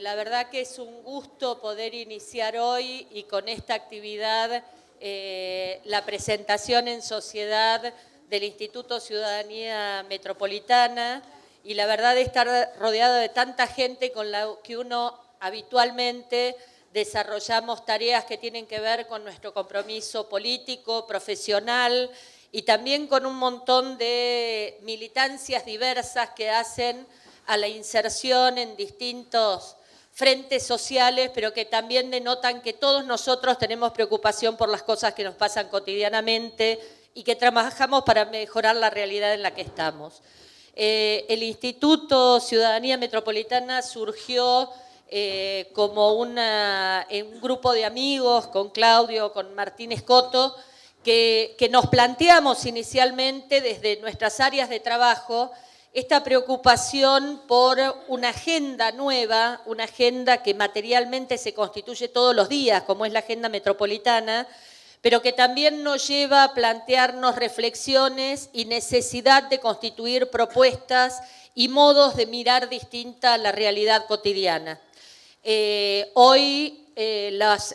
La verdad que es un gusto poder iniciar hoy y con esta actividad la presentación en sociedad del Instituto Ciudadanía Metropolitana, y la verdad de estar rodeado de tanta gente con la que uno habitualmente desarrollamos tareas que tienen que ver con nuestro compromiso político, profesional, y también con un montón de militancias diversas que hacen a la inserción en distintos frentes sociales, pero que también denotan que todos nosotros tenemos preocupación por las cosas que nos pasan cotidianamente y que trabajamos para mejorar la realidad en la que estamos. El Instituto Ciudadanía Metropolitana surgió como un grupo de amigos, con Claudio, con Martín Escoto, que nos planteamos inicialmente desde nuestras áreas de trabajo esta preocupación por una agenda nueva, una agenda que materialmente se constituye todos los días, como es la agenda metropolitana, pero que también nos lleva a plantearnos reflexiones y necesidad de constituir propuestas y modos de mirar distinta la realidad cotidiana. Hoy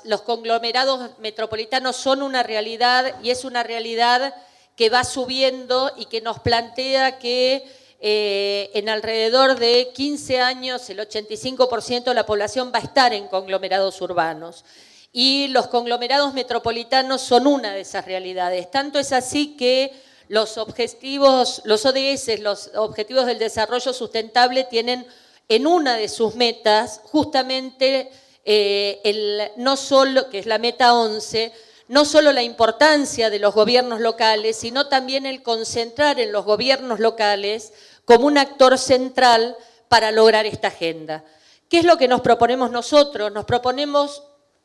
los conglomerados metropolitanos son una realidad, y es una realidad que va subiendo y que nos plantea que en alrededor de 15 años el 85% de la población va a estar en conglomerados urbanos. Y los conglomerados metropolitanos son una de esas realidades. Tanto es así que los objetivos, los ODS, los Objetivos del Desarrollo Sustentable, tienen en una de sus metas justamente no solo, que es la meta 11, no solo la importancia de los gobiernos locales, sino también el concentrar en los gobiernos locales como un actor central para lograr esta agenda. ¿Qué es lo que nos proponemos nosotros? Nos proponemos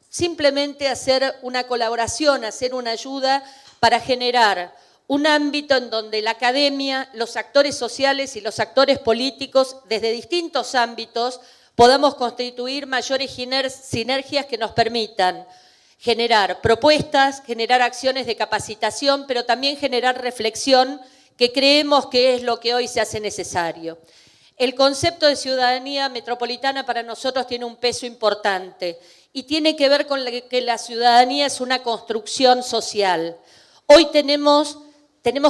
simplemente hacer una colaboración, hacer una ayuda para generar un ámbito en donde la academia, los actores sociales y los actores políticos, desde distintos ámbitos, podamos constituir mayores sinergias que nos permitan generar propuestas, generar acciones de capacitación, pero también generar reflexión, que creemos que es lo que hoy se hace necesario. El concepto de ciudadanía metropolitana para nosotros tiene un peso importante y tiene que ver con que la ciudadanía es una construcción social. Hoy tenemos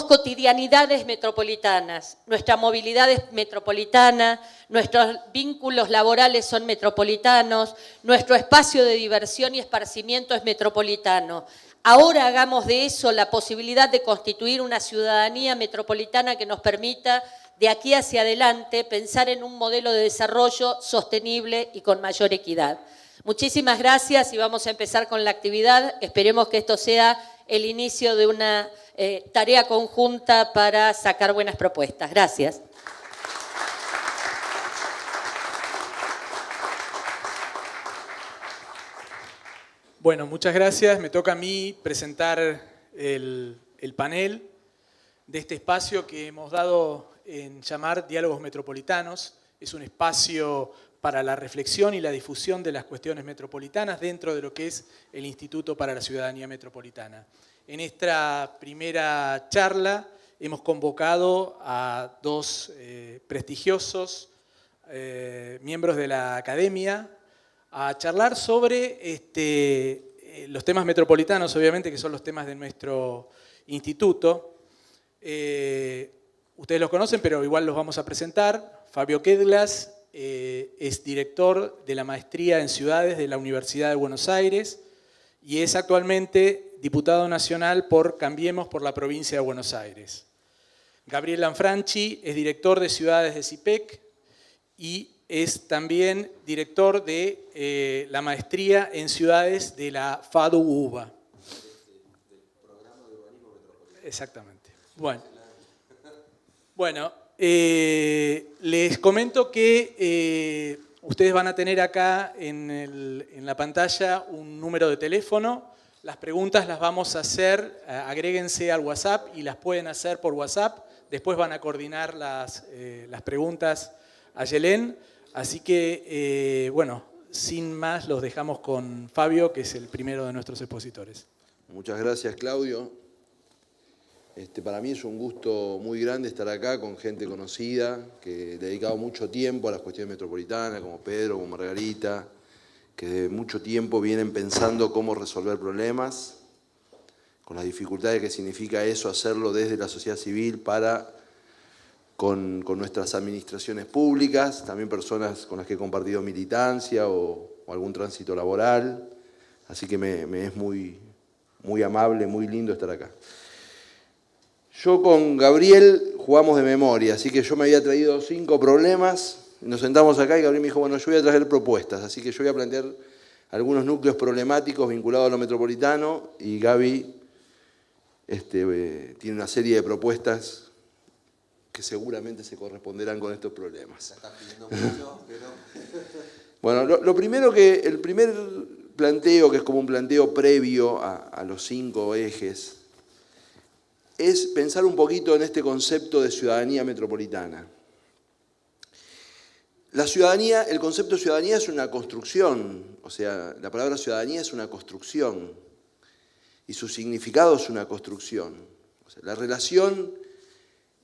cotidianidades metropolitanas, nuestra movilidad es metropolitana, nuestros vínculos laborales son metropolitanos, nuestro espacio de diversión y esparcimiento es metropolitano. Ahora hagamos de eso la posibilidad de constituir una ciudadanía metropolitana que nos permita, de aquí hacia adelante, pensar en un modelo de desarrollo sostenible y con mayor equidad. Muchísimas gracias y vamos a empezar con la actividad. Esperemos que esto sea el inicio de una tarea conjunta para sacar buenas propuestas. Gracias. Bueno, muchas gracias. Me toca a mí presentar el panel de este espacio que hemos dado en llamar Diálogos Metropolitanos. Es un espacio para la reflexión y la difusión de las cuestiones metropolitanas dentro de lo que es el Instituto para la Ciudadanía Metropolitana. En esta primera charla hemos convocado a dos prestigiosos miembros de la academia a charlar sobre los temas metropolitanos, obviamente, que son los temas de nuestro instituto. Ustedes los conocen, pero igual los vamos a presentar. Fabio Kedglas es director de la Maestría en Ciudades de la Universidad de Buenos Aires y es actualmente diputado nacional por Cambiemos por la provincia de Buenos Aires. Gabriel Lanfranchi es director de Ciudades de CIPEC y es también director de la Maestría en Ciudades de la FADU-UBA. Exactamente. Bueno, les comento que ustedes van a tener acá en la pantalla un número de teléfono. Las preguntas las vamos a hacer, agréguense al WhatsApp y las pueden hacer por WhatsApp. Después van a coordinar las preguntas a Yelén. Así que, bueno, sin más, los dejamos con Fabio, que es el primero de nuestros expositores. Muchas gracias, Claudio. Para mí es un gusto muy grande estar acá con gente conocida, que he dedicado mucho tiempo a las cuestiones metropolitanas, como Pedro, como Margarita, que de mucho tiempo vienen pensando cómo resolver problemas, con las dificultades que significa eso, hacerlo desde la sociedad civil con nuestras administraciones públicas, también personas con las que he compartido militancia o algún tránsito laboral. Así que me es muy amable, muy lindo estar acá. Yo con Gabriel jugamos de memoria, así que yo me había traído 5 problemas, nos sentamos acá y Gabriel me dijo, bueno, yo voy a traer propuestas, así que yo voy a plantear algunos núcleos problemáticos vinculados a lo metropolitano y Gaby tiene una serie de propuestas que seguramente se corresponderán con estos problemas. Ya está pidiendo mucho, pero... Bueno, el primer planteo, que es como un planteo previo a los 5 ejes, es pensar un poquito en este concepto de ciudadanía metropolitana. La ciudadanía, el concepto de ciudadanía es una construcción, o sea, la palabra ciudadanía es una construcción y su significado es una construcción. O sea, la relación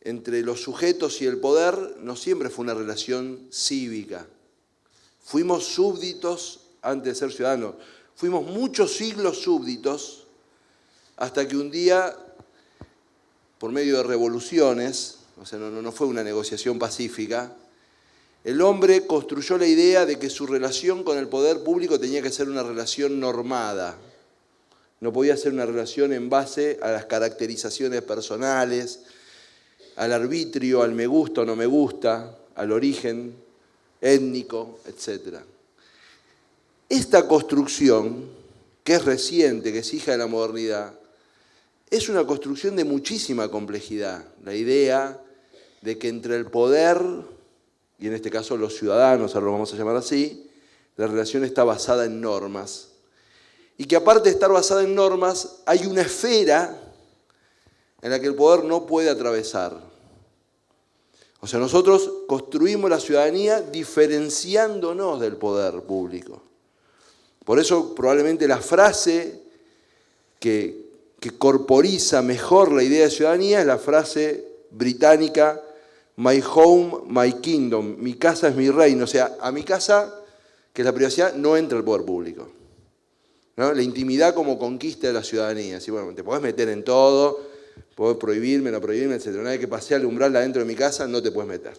entre los sujetos y el poder no siempre fue una relación cívica. Fuimos súbditos antes de ser ciudadanos. Fuimos muchos siglos súbditos hasta que un día, por medio de revoluciones, o sea, no fue una negociación pacífica, el hombre construyó la idea de que su relación con el poder público tenía que ser una relación normada. No podía ser una relación en base a las caracterizaciones personales, al arbitrio, al me gusta o no me gusta, al origen étnico, etc. Esta construcción, que es reciente, que es hija de la modernidad, es una construcción de muchísima complejidad. La idea de que entre el poder, y en este caso los ciudadanos, ahora lo vamos a llamar así, la relación está basada en normas. Y que aparte de estar basada en normas, hay una esfera en la que el poder no puede atravesar. O sea, nosotros construimos la ciudadanía diferenciándonos del poder público. Por eso probablemente la frase que corporiza mejor la idea de ciudadanía es la frase británica "My home, my kingdom", mi casa es mi reino. O sea, a mi casa, que es la privacidad, no entra el poder público, ¿no? La intimidad como conquista de la ciudadanía. Así, bueno, te podés meter en todo, podés prohibirme, no prohibirme, etc. Una vez que pasé al umbral adentro de mi casa, no te puedes meter.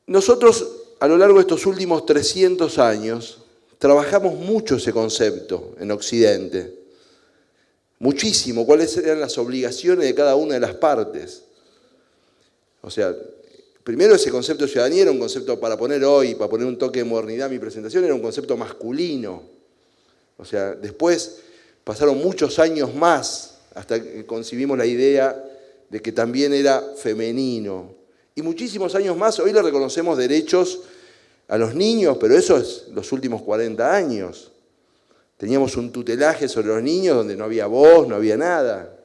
Nosotros, a lo largo de estos últimos 300 años, trabajamos mucho ese concepto en Occidente. Muchísimo. ¿Cuáles eran las obligaciones de cada una de las partes? O sea, primero ese concepto de ciudadanía era un concepto, para poner un toque de modernidad a mi presentación, era un concepto masculino. O sea, después pasaron muchos años más hasta que concibimos la idea de que también era femenino. Y muchísimos años más, hoy le reconocemos derechos a los niños, pero eso es los últimos 40 años. Teníamos un tutelaje sobre los niños donde no había voz, no había nada.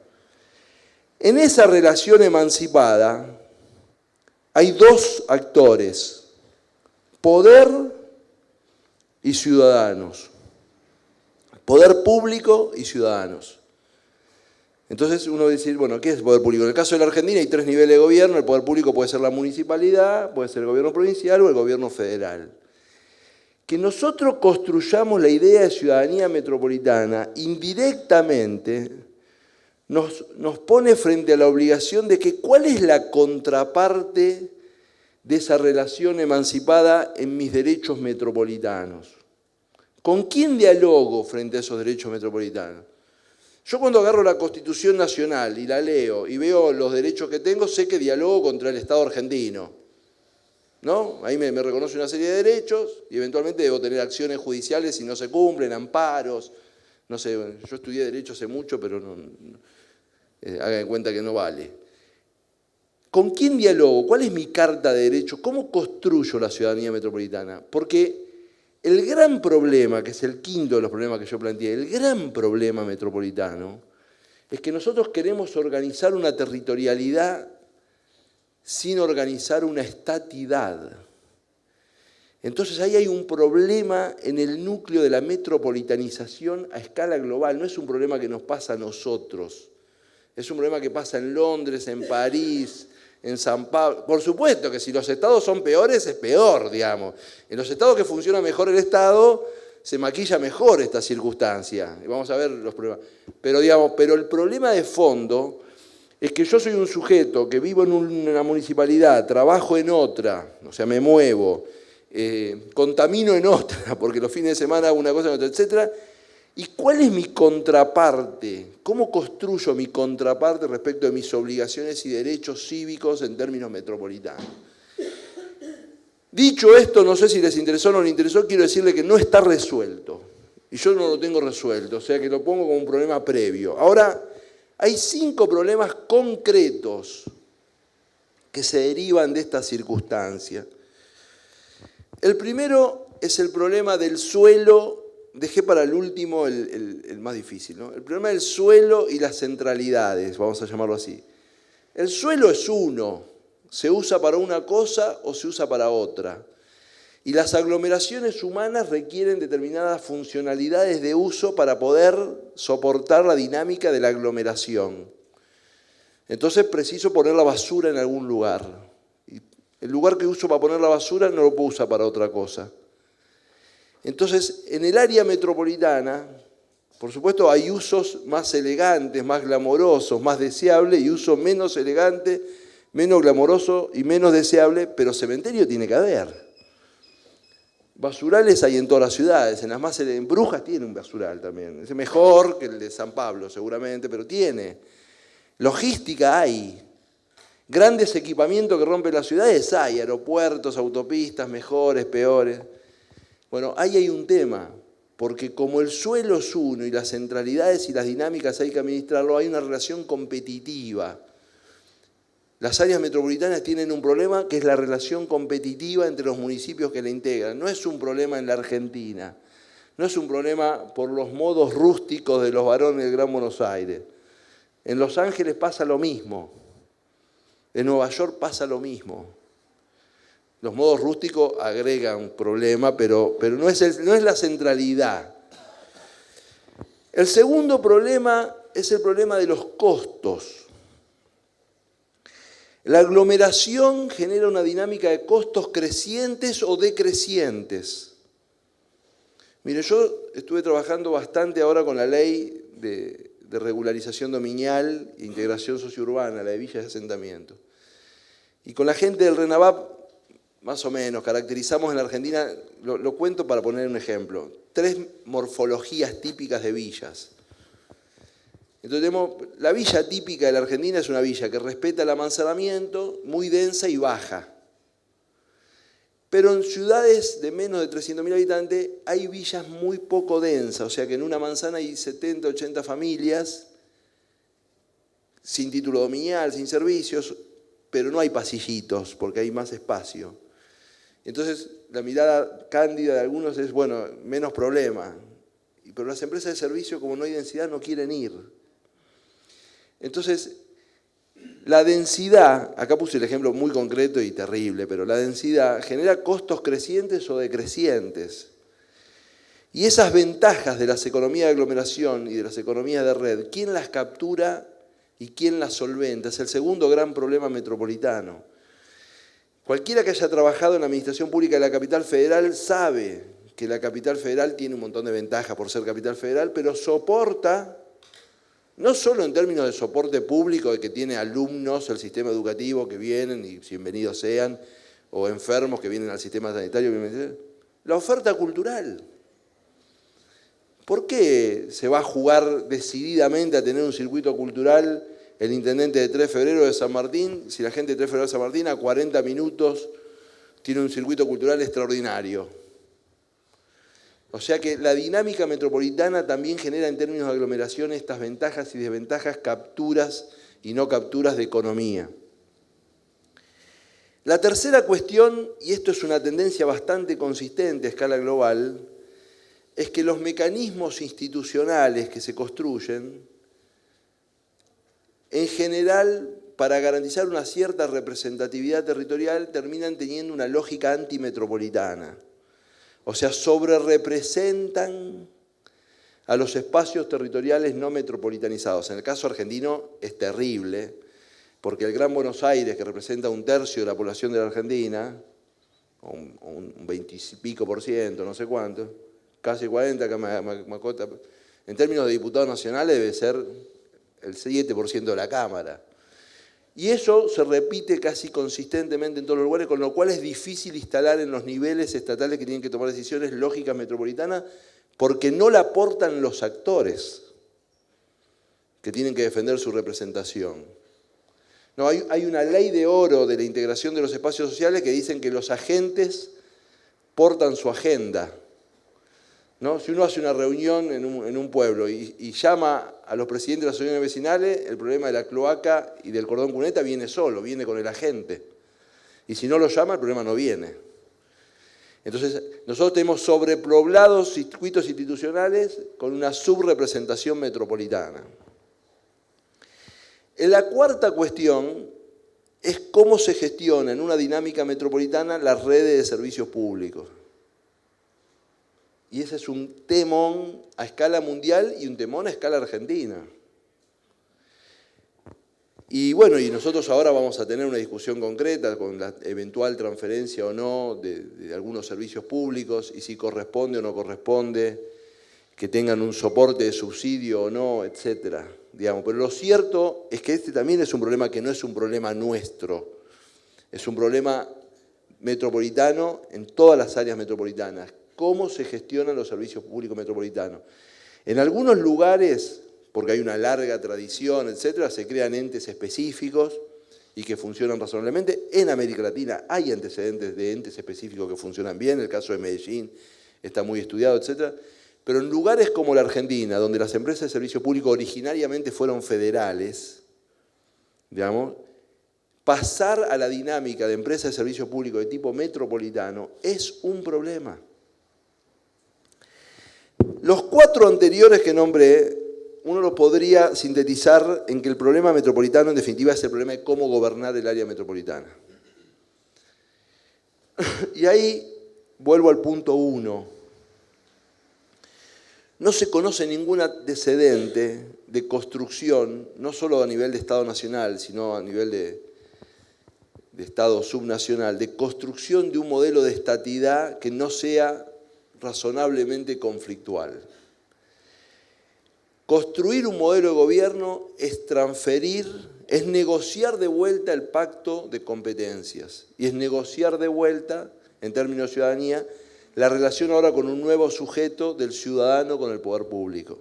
En esa relación emancipada hay 2 actores, poder y ciudadanos. Poder público y ciudadanos. Entonces uno dice, bueno, ¿qué es el poder público? En el caso de la Argentina hay 3 niveles de gobierno. El poder público puede ser la municipalidad, puede ser el gobierno provincial o el gobierno federal. Que nosotros construyamos la idea de ciudadanía metropolitana indirectamente nos pone frente a la obligación de que ¿cuál es la contraparte de esa relación emancipada en mis derechos metropolitanos? ¿Con quién dialogo frente a esos derechos metropolitanos? Yo cuando agarro la Constitución Nacional y la leo y veo los derechos que tengo, sé que dialogo contra el Estado argentino, ¿no? Ahí me reconoce una serie de derechos y eventualmente debo tener acciones judiciales si no se cumplen, amparos. No sé, yo estudié Derecho hace mucho, pero hagan en cuenta que no vale. ¿Con quién dialogo? ¿Cuál es mi carta de derechos? ¿Cómo construyo la ciudadanía metropolitana? Porque el gran problema, que es el quinto de los problemas que yo planteé, el gran problema metropolitano, es que nosotros queremos organizar una territorialidad sin organizar una estatidad. Entonces ahí hay un problema en el núcleo de la metropolitanización a escala global. No es un problema que nos pasa a nosotros. Es un problema que pasa en Londres, en París, en San Pablo. Por supuesto que si los estados son peores, es peor, digamos. En los estados que funciona mejor el Estado, se maquilla mejor esta circunstancia. Y vamos a ver los problemas. Pero el problema de fondo es que yo soy un sujeto que vivo en una municipalidad, trabajo en otra, o sea, me muevo, contamino en otra, porque los fines de semana hago una cosa en otra, etc. ¿Y cuál es mi contraparte? ¿Cómo construyo mi contraparte respecto de mis obligaciones y derechos cívicos en términos metropolitanos? Dicho esto, no sé si les interesó o no les interesó, quiero decirle que no está resuelto. Y yo no lo tengo resuelto, o sea que lo pongo como un problema previo. Ahora, hay 5 problemas concretos que se derivan de esta circunstancia. El primero es el problema del suelo, dejé para el último el más difícil, ¿no? El problema del suelo y las centralidades, vamos a llamarlo así. El suelo es uno, se usa para una cosa o se usa para otra. Y las aglomeraciones humanas requieren determinadas funcionalidades de uso para poder soportar la dinámica de la aglomeración. Entonces preciso poner la basura en algún lugar. Y el lugar que uso para poner la basura no lo puedo usar para otra cosa. Entonces, en el área metropolitana, por supuesto, hay usos más elegantes, más glamorosos, más deseables, y usos menos elegantes, menos glamoroso y menos deseable, pero cementerio tiene que haber. Basurales hay en todas las ciudades, en Brujas tiene un basural también. Es mejor que el de San Pablo seguramente, pero tiene. Logística hay. Grandes equipamientos que rompen las ciudades hay, aeropuertos, autopistas, mejores, peores. Bueno, ahí hay un tema, porque como el suelo es uno y las centralidades y las dinámicas hay que administrarlo, hay una relación competitiva. Las áreas metropolitanas tienen un problema que es la relación competitiva entre los municipios que la integran. No es un problema en la Argentina, no es un problema por los modos rústicos de los varones del Gran Buenos Aires. En Los Ángeles pasa lo mismo, en Nueva York pasa lo mismo. Los modos rústicos agregan problema, pero no es la centralidad. El segundo problema es el problema de los costos. La aglomeración genera una dinámica de costos crecientes o decrecientes. Mire, yo estuve trabajando bastante ahora con la ley de regularización dominial e integración sociourbana, la de villas de asentamiento. Y con la gente del RENAVAP, más o menos, caracterizamos en la Argentina, lo cuento para poner un ejemplo, 3 morfologías típicas de villas. Entonces la villa típica de la Argentina es una villa que respeta el amanzanamiento, muy densa y baja. Pero en ciudades de menos de 300.000 habitantes hay villas muy poco densas, o sea que en una manzana hay 70, 80 familias, sin título dominial, sin servicios, pero no hay pasillitos porque hay más espacio. Entonces la mirada cándida de algunos es, bueno, menos problema. Pero las empresas de servicio, como no hay densidad, no quieren ir. Entonces, la densidad, acá puse el ejemplo muy concreto y terrible, pero la densidad genera costos crecientes o decrecientes. Y esas ventajas de las economías de aglomeración y de las economías de red, ¿quién las captura y quién las solventa? Es el segundo gran problema metropolitano. Cualquiera que haya trabajado en la administración pública de la capital federal sabe que la capital federal tiene un montón de ventajas por ser capital federal, pero soporta, no solo en términos de soporte público, de que tiene alumnos el sistema educativo que vienen, y bienvenidos sean, o enfermos que vienen al sistema sanitario, la oferta cultural. ¿Por qué se va a jugar decididamente a tener un circuito cultural el intendente de 3 de febrero de San Martín, si la gente de 3 de febrero de San Martín a 40 minutos tiene un circuito cultural extraordinario? O sea que la dinámica metropolitana también genera en términos de aglomeración estas ventajas y desventajas, capturas y no capturas de economía. La tercera cuestión, y esto es una tendencia bastante consistente a escala global, es que los mecanismos institucionales que se construyen, en general, para garantizar una cierta representatividad territorial, terminan teniendo una lógica antimetropolitana. O sea, sobrerepresentan a los espacios territoriales no metropolitanizados. En el caso argentino es terrible, porque el Gran Buenos Aires, que representa 1/3 de la población de la Argentina, o un 20 y pico %, no sé cuánto, casi 40, en términos de diputados nacionales debe ser el 7% de la Cámara. Y eso se repite casi consistentemente en todos los lugares, con lo cual es difícil instalar en los niveles estatales que tienen que tomar decisiones lógicas metropolitanas, porque no la aportan los actores que tienen que defender su representación. No, hay una ley de oro de la integración de los espacios sociales que dicen que los agentes portan su agenda, ¿no? Si uno hace una reunión en un pueblo y llama a los presidentes de las asociaciones vecinales, el problema de la cloaca y del cordón cuneta viene solo, viene con el agente. Y si no lo llama, el problema no viene. Entonces, nosotros tenemos sobrepoblados circuitos institucionales con una subrepresentación metropolitana. La cuarta cuestión es cómo se gestiona en una dinámica metropolitana las redes de servicios públicos. Y ese es un temón a escala mundial y un temón a escala argentina. Y bueno, y nosotros ahora vamos a tener una discusión concreta con la eventual transferencia o no de algunos servicios públicos y si corresponde o no corresponde, que tengan un soporte de subsidio o no, etcétera. Digamos. Pero lo cierto es que este también es un problema que no es un problema nuestro, es un problema metropolitano en todas las áreas metropolitanas. ¿Cómo se gestionan los servicios públicos metropolitanos? En algunos lugares, porque hay una larga tradición, etcétera, se crean entes específicos y que funcionan razonablemente. En América Latina hay antecedentes de entes específicos que funcionan bien, el caso de Medellín está muy estudiado, etcétera. Pero en lugares como la Argentina, donde las empresas de servicio público originariamente fueron federales, digamos, pasar a la dinámica de empresas de servicio público de tipo metropolitano es un problema. Los 4 anteriores que nombré, uno lo podría sintetizar en que el problema metropolitano, en definitiva, es el problema de cómo gobernar el área metropolitana. Y ahí vuelvo al punto 1. No se conoce ningún antecedente de construcción, no solo a nivel de Estado nacional, sino a nivel de Estado subnacional, de construcción de un modelo de estatidad que no sea razonablemente conflictual. Construir un modelo de gobierno es transferir, es negociar de vuelta el pacto de competencias y es negociar de vuelta, en términos de ciudadanía, la relación ahora con un nuevo sujeto del ciudadano con el poder público.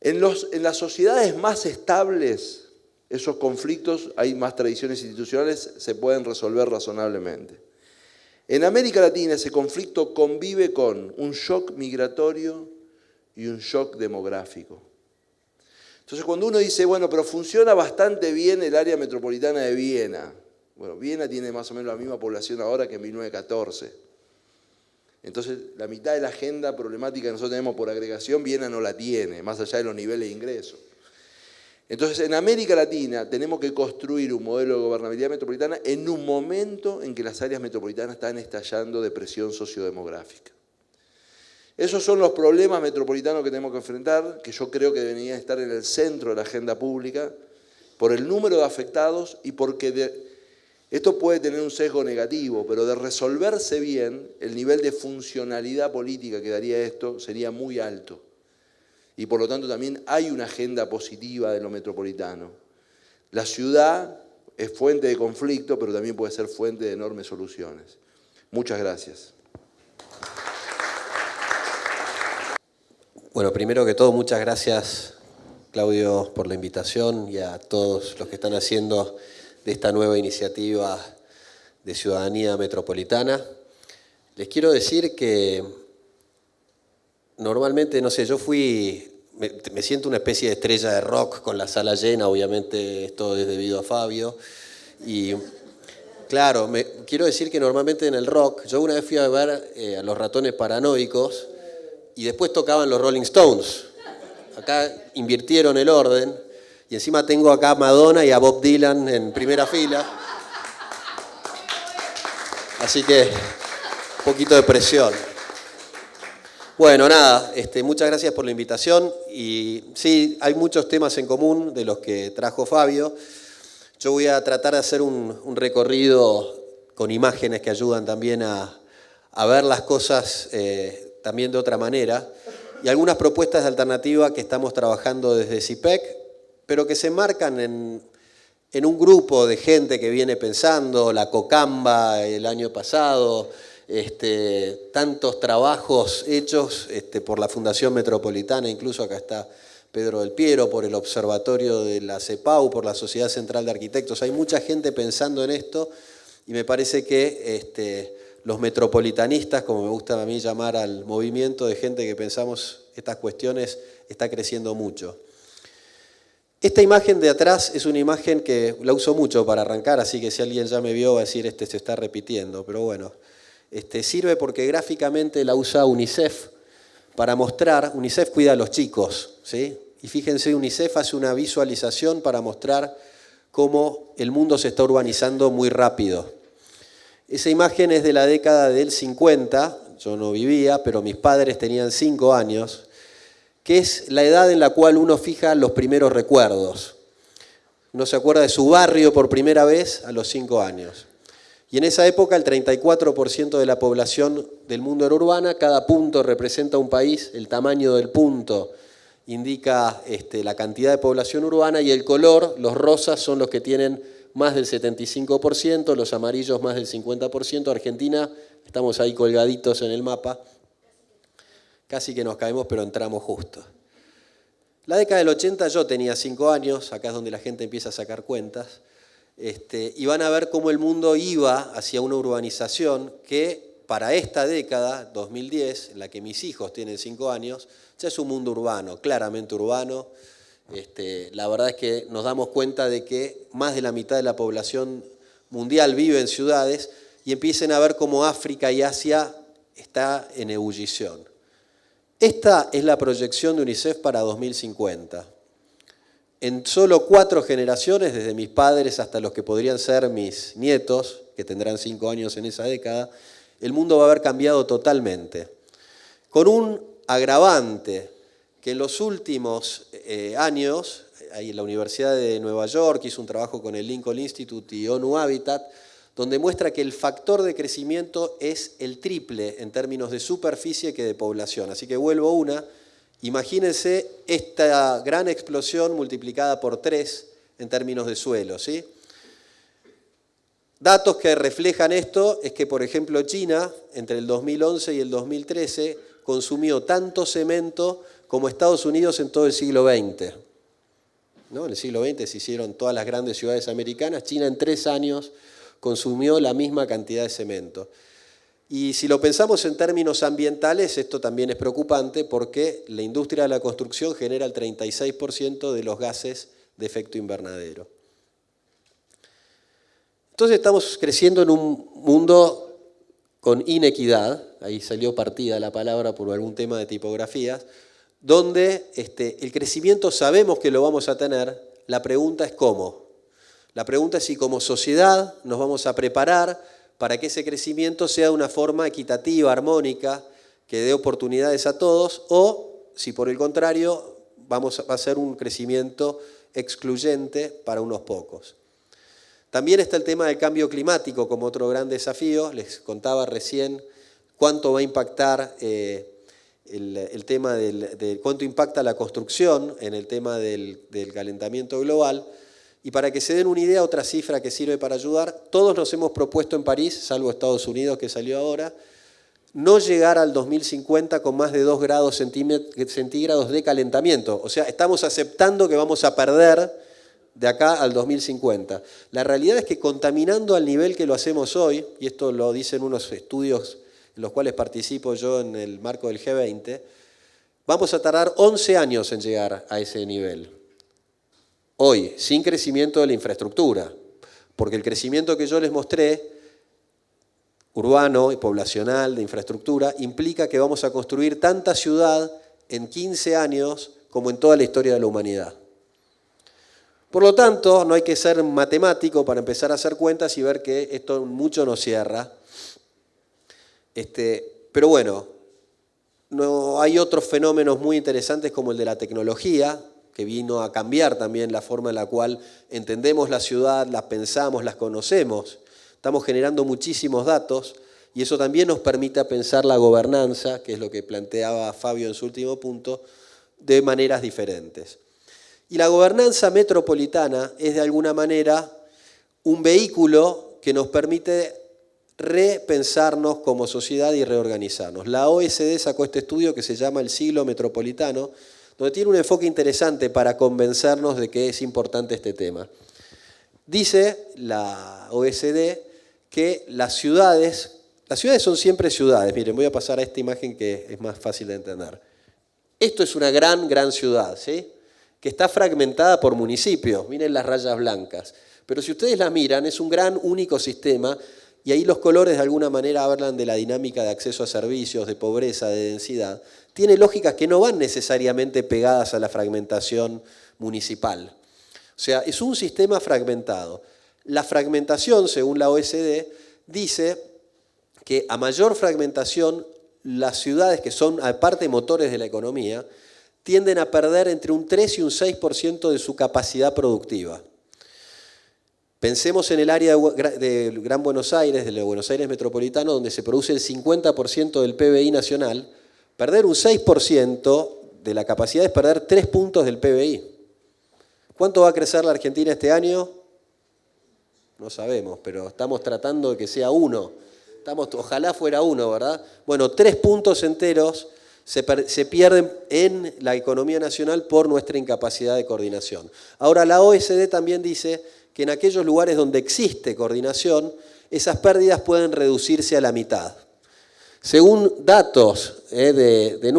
En las sociedades más estables, esos conflictos, hay más tradiciones institucionales, se pueden resolver razonablemente. En América Latina ese conflicto convive con un shock migratorio y un shock demográfico. Entonces cuando uno dice, bueno, pero funciona bastante bien el área metropolitana de Viena. Bueno, Viena tiene más o menos la misma población ahora que en 1914. Entonces, la mitad de la agenda problemática que nosotros tenemos por agregación, Viena no la tiene, más allá de los niveles de ingreso. Entonces, en América Latina tenemos que construir un modelo de gobernabilidad metropolitana en un momento en que las áreas metropolitanas están estallando de presión sociodemográfica. Esos son los problemas metropolitanos que tenemos que enfrentar, que yo creo que deberían estar en el centro de la agenda pública, por el número de afectados y porque esto puede tener un sesgo negativo, pero de resolverse bien, el nivel de funcionalidad política que daría esto sería muy alto. Y por lo tanto también hay una agenda positiva de lo metropolitano. La ciudad es fuente de conflicto, pero también puede ser fuente de enormes soluciones. Muchas gracias. Bueno, primero que todo, muchas gracias, Claudio, por la invitación y a todos los que están haciendo de esta nueva iniciativa de ciudadanía metropolitana. Les quiero decir que normalmente, no sé, yo me siento una especie de estrella de rock con la sala llena, obviamente esto es debido a Fabio. Y claro, quiero decir que normalmente en el rock, yo una vez fui a ver a los Ratones Paranoicos y después tocaban los Rolling Stones. Acá invirtieron el orden. Y encima tengo acá a Madonna y a Bob Dylan en primera fila. Así que Un poquito de presión. Bueno, nada, muchas gracias por la invitación. Y sí, hay muchos temas en común de los que trajo Fabio. Yo voy a tratar de hacer un recorrido con imágenes que ayudan también a ver las cosas también de otra manera. Y algunas propuestas de alternativa que estamos trabajando desde CIPEC, pero que se enmarcan en un grupo de gente que viene pensando, la COCAMBA el año pasado, tantos trabajos hechos por la Fundación Metropolitana, incluso acá está Pedro del Piero, por el Observatorio de la CEPAU, por la Sociedad Central de Arquitectos. Hay mucha gente pensando en esto y me parece que los metropolitanistas, como me gusta a mí llamar al movimiento de gente que pensamos estas cuestiones, está creciendo mucho. Esta imagen de atrás es una imagen que la uso mucho para arrancar, así que si alguien ya me vio va a decir se está repitiendo, pero bueno, sirve porque gráficamente la usa UNICEF para mostrar, UNICEF cuida a los chicos, ¿sí? Y fíjense, UNICEF hace una visualización para mostrar cómo el mundo se está urbanizando muy rápido. Esa imagen es de la década del 50, yo no vivía, pero mis padres tenían 5 años, que es la edad en la cual uno fija los primeros recuerdos. Uno se acuerda de su barrio por primera vez a los 5 años. Y en esa época el 34% de la población del mundo era urbana, cada punto representa un país, el tamaño del punto indica la cantidad de población urbana y el color, los rosas son los que tienen más del 75%, los amarillos más del 50%. Argentina, estamos ahí colgaditos en el mapa, casi que nos caemos, pero entramos justo. La década del 80 yo tenía 5 años, acá es donde la gente empieza a sacar cuentas, y van a ver cómo el mundo iba hacia una urbanización que para esta década, 2010, en la que mis hijos tienen 5 años, ya es un mundo urbano, claramente urbano. La verdad es que nos damos cuenta de que más de la mitad de la población mundial vive en ciudades y empiecen a ver cómo África y Asia está en ebullición. Esta es la proyección de UNICEF para 2050. En solo 4 generaciones, desde mis padres hasta los que podrían ser mis nietos, que tendrán 5 años en esa década, el mundo va a haber cambiado totalmente. Con un agravante, que en los últimos años, ahí la Universidad de Nueva York hizo un trabajo con el Lincoln Institute y ONU Habitat, donde muestra que el factor de crecimiento es el triple en términos de superficie que de población. Así que vuelvo una. Imagínense esta gran explosión multiplicada por 3 en términos de suelo, ¿sí? Datos que reflejan esto es que, por ejemplo, China, entre el 2011 y el 2013, consumió tanto cemento como Estados Unidos en todo el siglo XX. ¿No? En el siglo XX se hicieron todas las grandes ciudades americanas. China en 3 años consumió la misma cantidad de cemento. Y si lo pensamos en términos ambientales, esto también es preocupante porque la industria de la construcción genera el 36% de los gases de efecto invernadero. Entonces estamos creciendo en un mundo con inequidad, ahí salió partida la palabra por algún tema de tipografías, donde el crecimiento sabemos que lo vamos a tener, la pregunta es cómo. La pregunta es si como sociedad nos vamos a preparar para que ese crecimiento sea de una forma equitativa, armónica, que dé oportunidades a todos, o si por el contrario va a ser un crecimiento excluyente para unos pocos. También está el tema del cambio climático como otro gran desafío. Les contaba recién cuánto va a impactar el tema de cuánto impacta la construcción en el tema del calentamiento global. Y para que se den una idea, otra cifra que sirve para ayudar, todos nos hemos propuesto en París, salvo Estados Unidos que salió ahora, no llegar al 2050 con más de 2 grados centígrados de calentamiento. O sea, estamos aceptando que vamos a perder de acá al 2050. La realidad es que contaminando al nivel que lo hacemos hoy, y esto lo dicen unos estudios en los cuales participo yo en el marco del G20, vamos a tardar 11 años en llegar a ese nivel. Hoy, sin crecimiento de la infraestructura, porque el crecimiento que yo les mostré, urbano y poblacional, de infraestructura, implica que vamos a construir tanta ciudad en 15 años como en toda la historia de la humanidad. Por lo tanto, no hay que ser matemático para empezar a hacer cuentas y ver que esto mucho nos cierra. Pero bueno, no, hay otros fenómenos muy interesantes como el de la tecnología, que vino a cambiar también la forma en la cual entendemos la ciudad, la pensamos, las conocemos. Estamos generando muchísimos datos y eso también nos permite pensar la gobernanza, que es lo que planteaba Fabio en su último punto, de maneras diferentes. Y la gobernanza metropolitana es de alguna manera un vehículo que nos permite repensarnos como sociedad y reorganizarnos. La OECD sacó este estudio que se llama El Siglo Metropolitano, donde tiene un enfoque interesante para convencernos de que es importante este tema. Dice la OECD que las ciudades son siempre ciudades. Miren, voy a pasar a esta imagen que es más fácil de entender. Esto es una gran ciudad, ¿sí? Que está fragmentada por municipios. Miren las rayas blancas. Pero si ustedes la miran, es un gran único sistema y ahí los colores de alguna manera hablan de la dinámica de acceso a servicios, de pobreza, de densidad. Tiene lógicas que no van necesariamente pegadas a la fragmentación municipal. O sea, es un sistema fragmentado. La fragmentación, según la OECD, dice que a mayor fragmentación, las ciudades que son aparte motores de la economía, tienden a perder entre un 3 y un 6% de su capacidad productiva. Pensemos en el área de Gran Buenos Aires, de Buenos Aires metropolitano, donde se produce el 50% del PBI nacional. Perder un 6% de la capacidad es perder 3 puntos del PBI. ¿Cuánto va a crecer la Argentina este año? No sabemos, pero estamos tratando de que sea 1. Ojalá fuera 1, ¿verdad? Bueno, 3 puntos enteros se pierden en la economía nacional por nuestra incapacidad de coordinación. Ahora, la OECD también dice que en aquellos lugares donde existe coordinación, esas pérdidas pueden reducirse a la mitad. Según datos de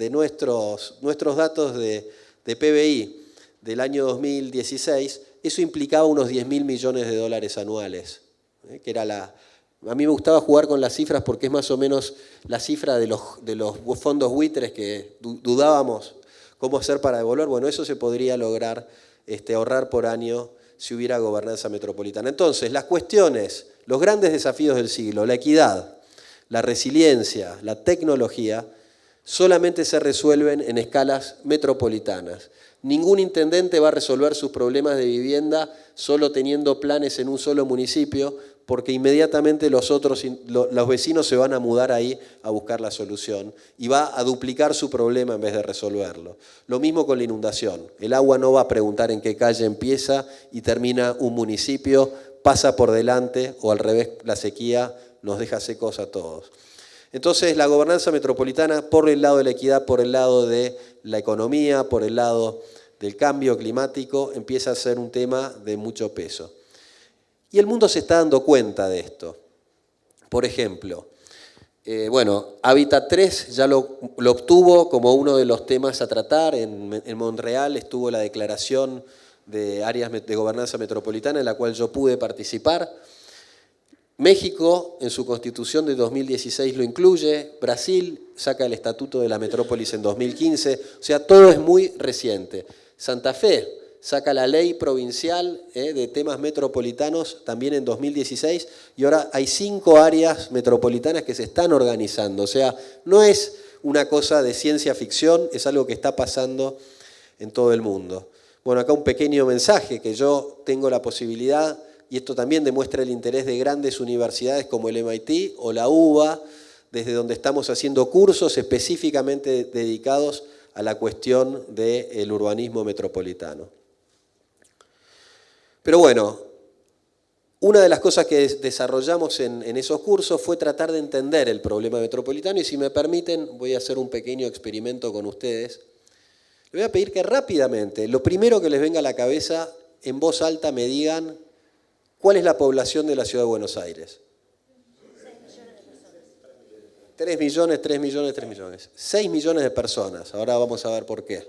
nuestros datos de PBI del año 2016, eso implicaba unos 10.000 millones de dólares anuales, que era a mí me gustaba jugar con las cifras porque es más o menos la cifra de los fondos buitres que dudábamos cómo hacer para devolver. Bueno, eso se podría lograr ahorrar por año si hubiera gobernanza metropolitana. Entonces, las cuestiones, los grandes desafíos del siglo, la equidad, la resiliencia, la tecnología, solamente se resuelven en escalas metropolitanas. Ningún intendente va a resolver sus problemas de vivienda solo teniendo planes en un solo municipio, porque inmediatamente los vecinos se van a mudar ahí a buscar la solución y va a duplicar su problema en vez de resolverlo. Lo mismo con la inundación. El agua no va a preguntar en qué calle empieza y termina un municipio, pasa por delante o al revés, la sequía nos deja secos a todos. Entonces, la gobernanza metropolitana, por el lado de la equidad, por el lado de la economía, por el lado del cambio climático, empieza a ser un tema de mucho peso. Y el mundo se está dando cuenta de esto. Por ejemplo, Hábitat 3 ya lo obtuvo como uno de los temas a tratar. En Montreal estuvo la declaración de áreas de gobernanza metropolitana en la cual yo pude participar. México, en su constitución de 2016 lo incluye. Brasil saca el Estatuto de la Metrópolis en 2015. O sea, todo es muy reciente. Santa Fe saca la ley provincial de temas metropolitanos también en 2016 y ahora hay 5 áreas metropolitanas que se están organizando. O sea, no es una cosa de ciencia ficción, es algo que está pasando en todo el mundo. Bueno, acá un pequeño mensaje que yo tengo la posibilidad, y esto también demuestra el interés de grandes universidades como el MIT o la UBA, desde donde estamos haciendo cursos específicamente dedicados a la cuestión del urbanismo metropolitano. Pero bueno, una de las cosas que desarrollamos en esos cursos fue tratar de entender el problema metropolitano y si me permiten voy a hacer un pequeño experimento con ustedes. Les voy a pedir que rápidamente, lo primero que les venga a la cabeza, en voz alta me digan cuál es la población de la Ciudad de Buenos Aires. 3 millones, 3 millones, 3 millones. 6 millones de personas, ahora vamos a ver por qué.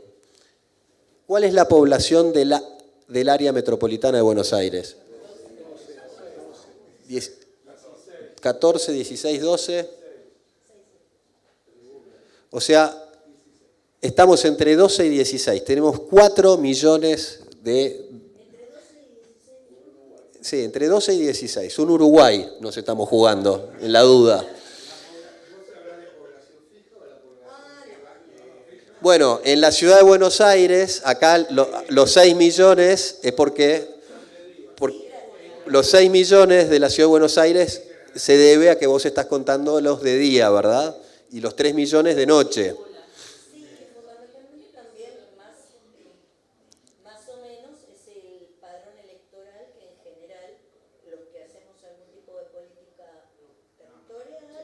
¿Cuál es la población del área metropolitana de Buenos Aires? 14, 16, 12. O sea, estamos entre 12 y 16. Tenemos 4 millones de... Sí, entre 12 y 16. Un Uruguay nos estamos jugando, en la duda. Bueno, en la ciudad de Buenos Aires, acá los 6 millones es porque los 6 millones de la ciudad de Buenos Aires se debe a que vos estás contando los de día, ¿verdad? Y los 3 millones de noche. Sí, fundamentalmente también más o menos es el padrón electoral que en general los que hacemos algún tipo de política territorial.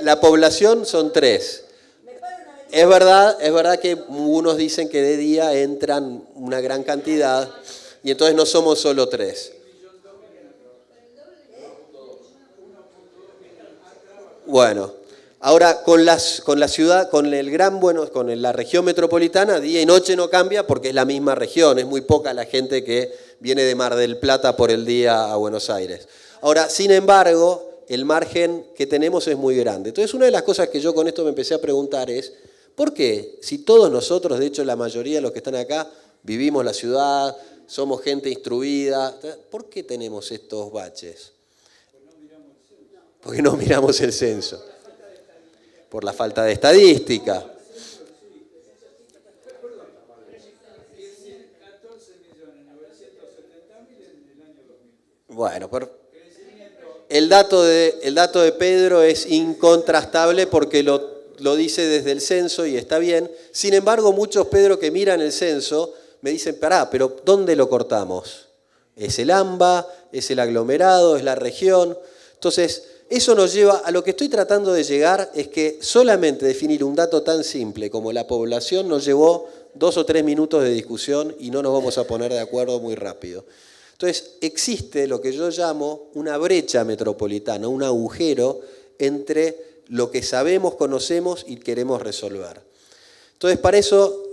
La población son 3. Es verdad que unos dicen que de día entran una gran cantidad y entonces no somos solo 3. Bueno, ahora con la ciudad, con la región metropolitana, día y noche no cambia porque es la misma región, es muy poca la gente que viene de Mar del Plata por el día a Buenos Aires. Ahora, sin embargo, el margen que tenemos es muy grande. Entonces, una de las cosas que yo con esto me empecé a preguntar es, ¿por qué? Si todos nosotros, de hecho la mayoría de los que están acá, vivimos la ciudad, somos gente instruida, ¿por qué tenemos estos baches? Porque no miramos el censo. Por la falta de estadística. Bueno, pero el dato de Pedro es incontrastable porque lo dice desde el censo y está bien. Sin embargo, muchos, Pedro, que miran el censo me dicen, pará, pero ¿dónde lo cortamos? ¿Es el AMBA? ¿Es el aglomerado? ¿Es la región? Entonces, eso nos lleva a lo que estoy tratando de llegar, es que solamente definir un dato tan simple como la población nos llevó 2 o 3 minutos de discusión y no nos vamos a poner de acuerdo muy rápido. Entonces, existe lo que yo llamo una brecha metropolitana, un agujero entre lo que sabemos, conocemos y queremos resolver. Entonces, para eso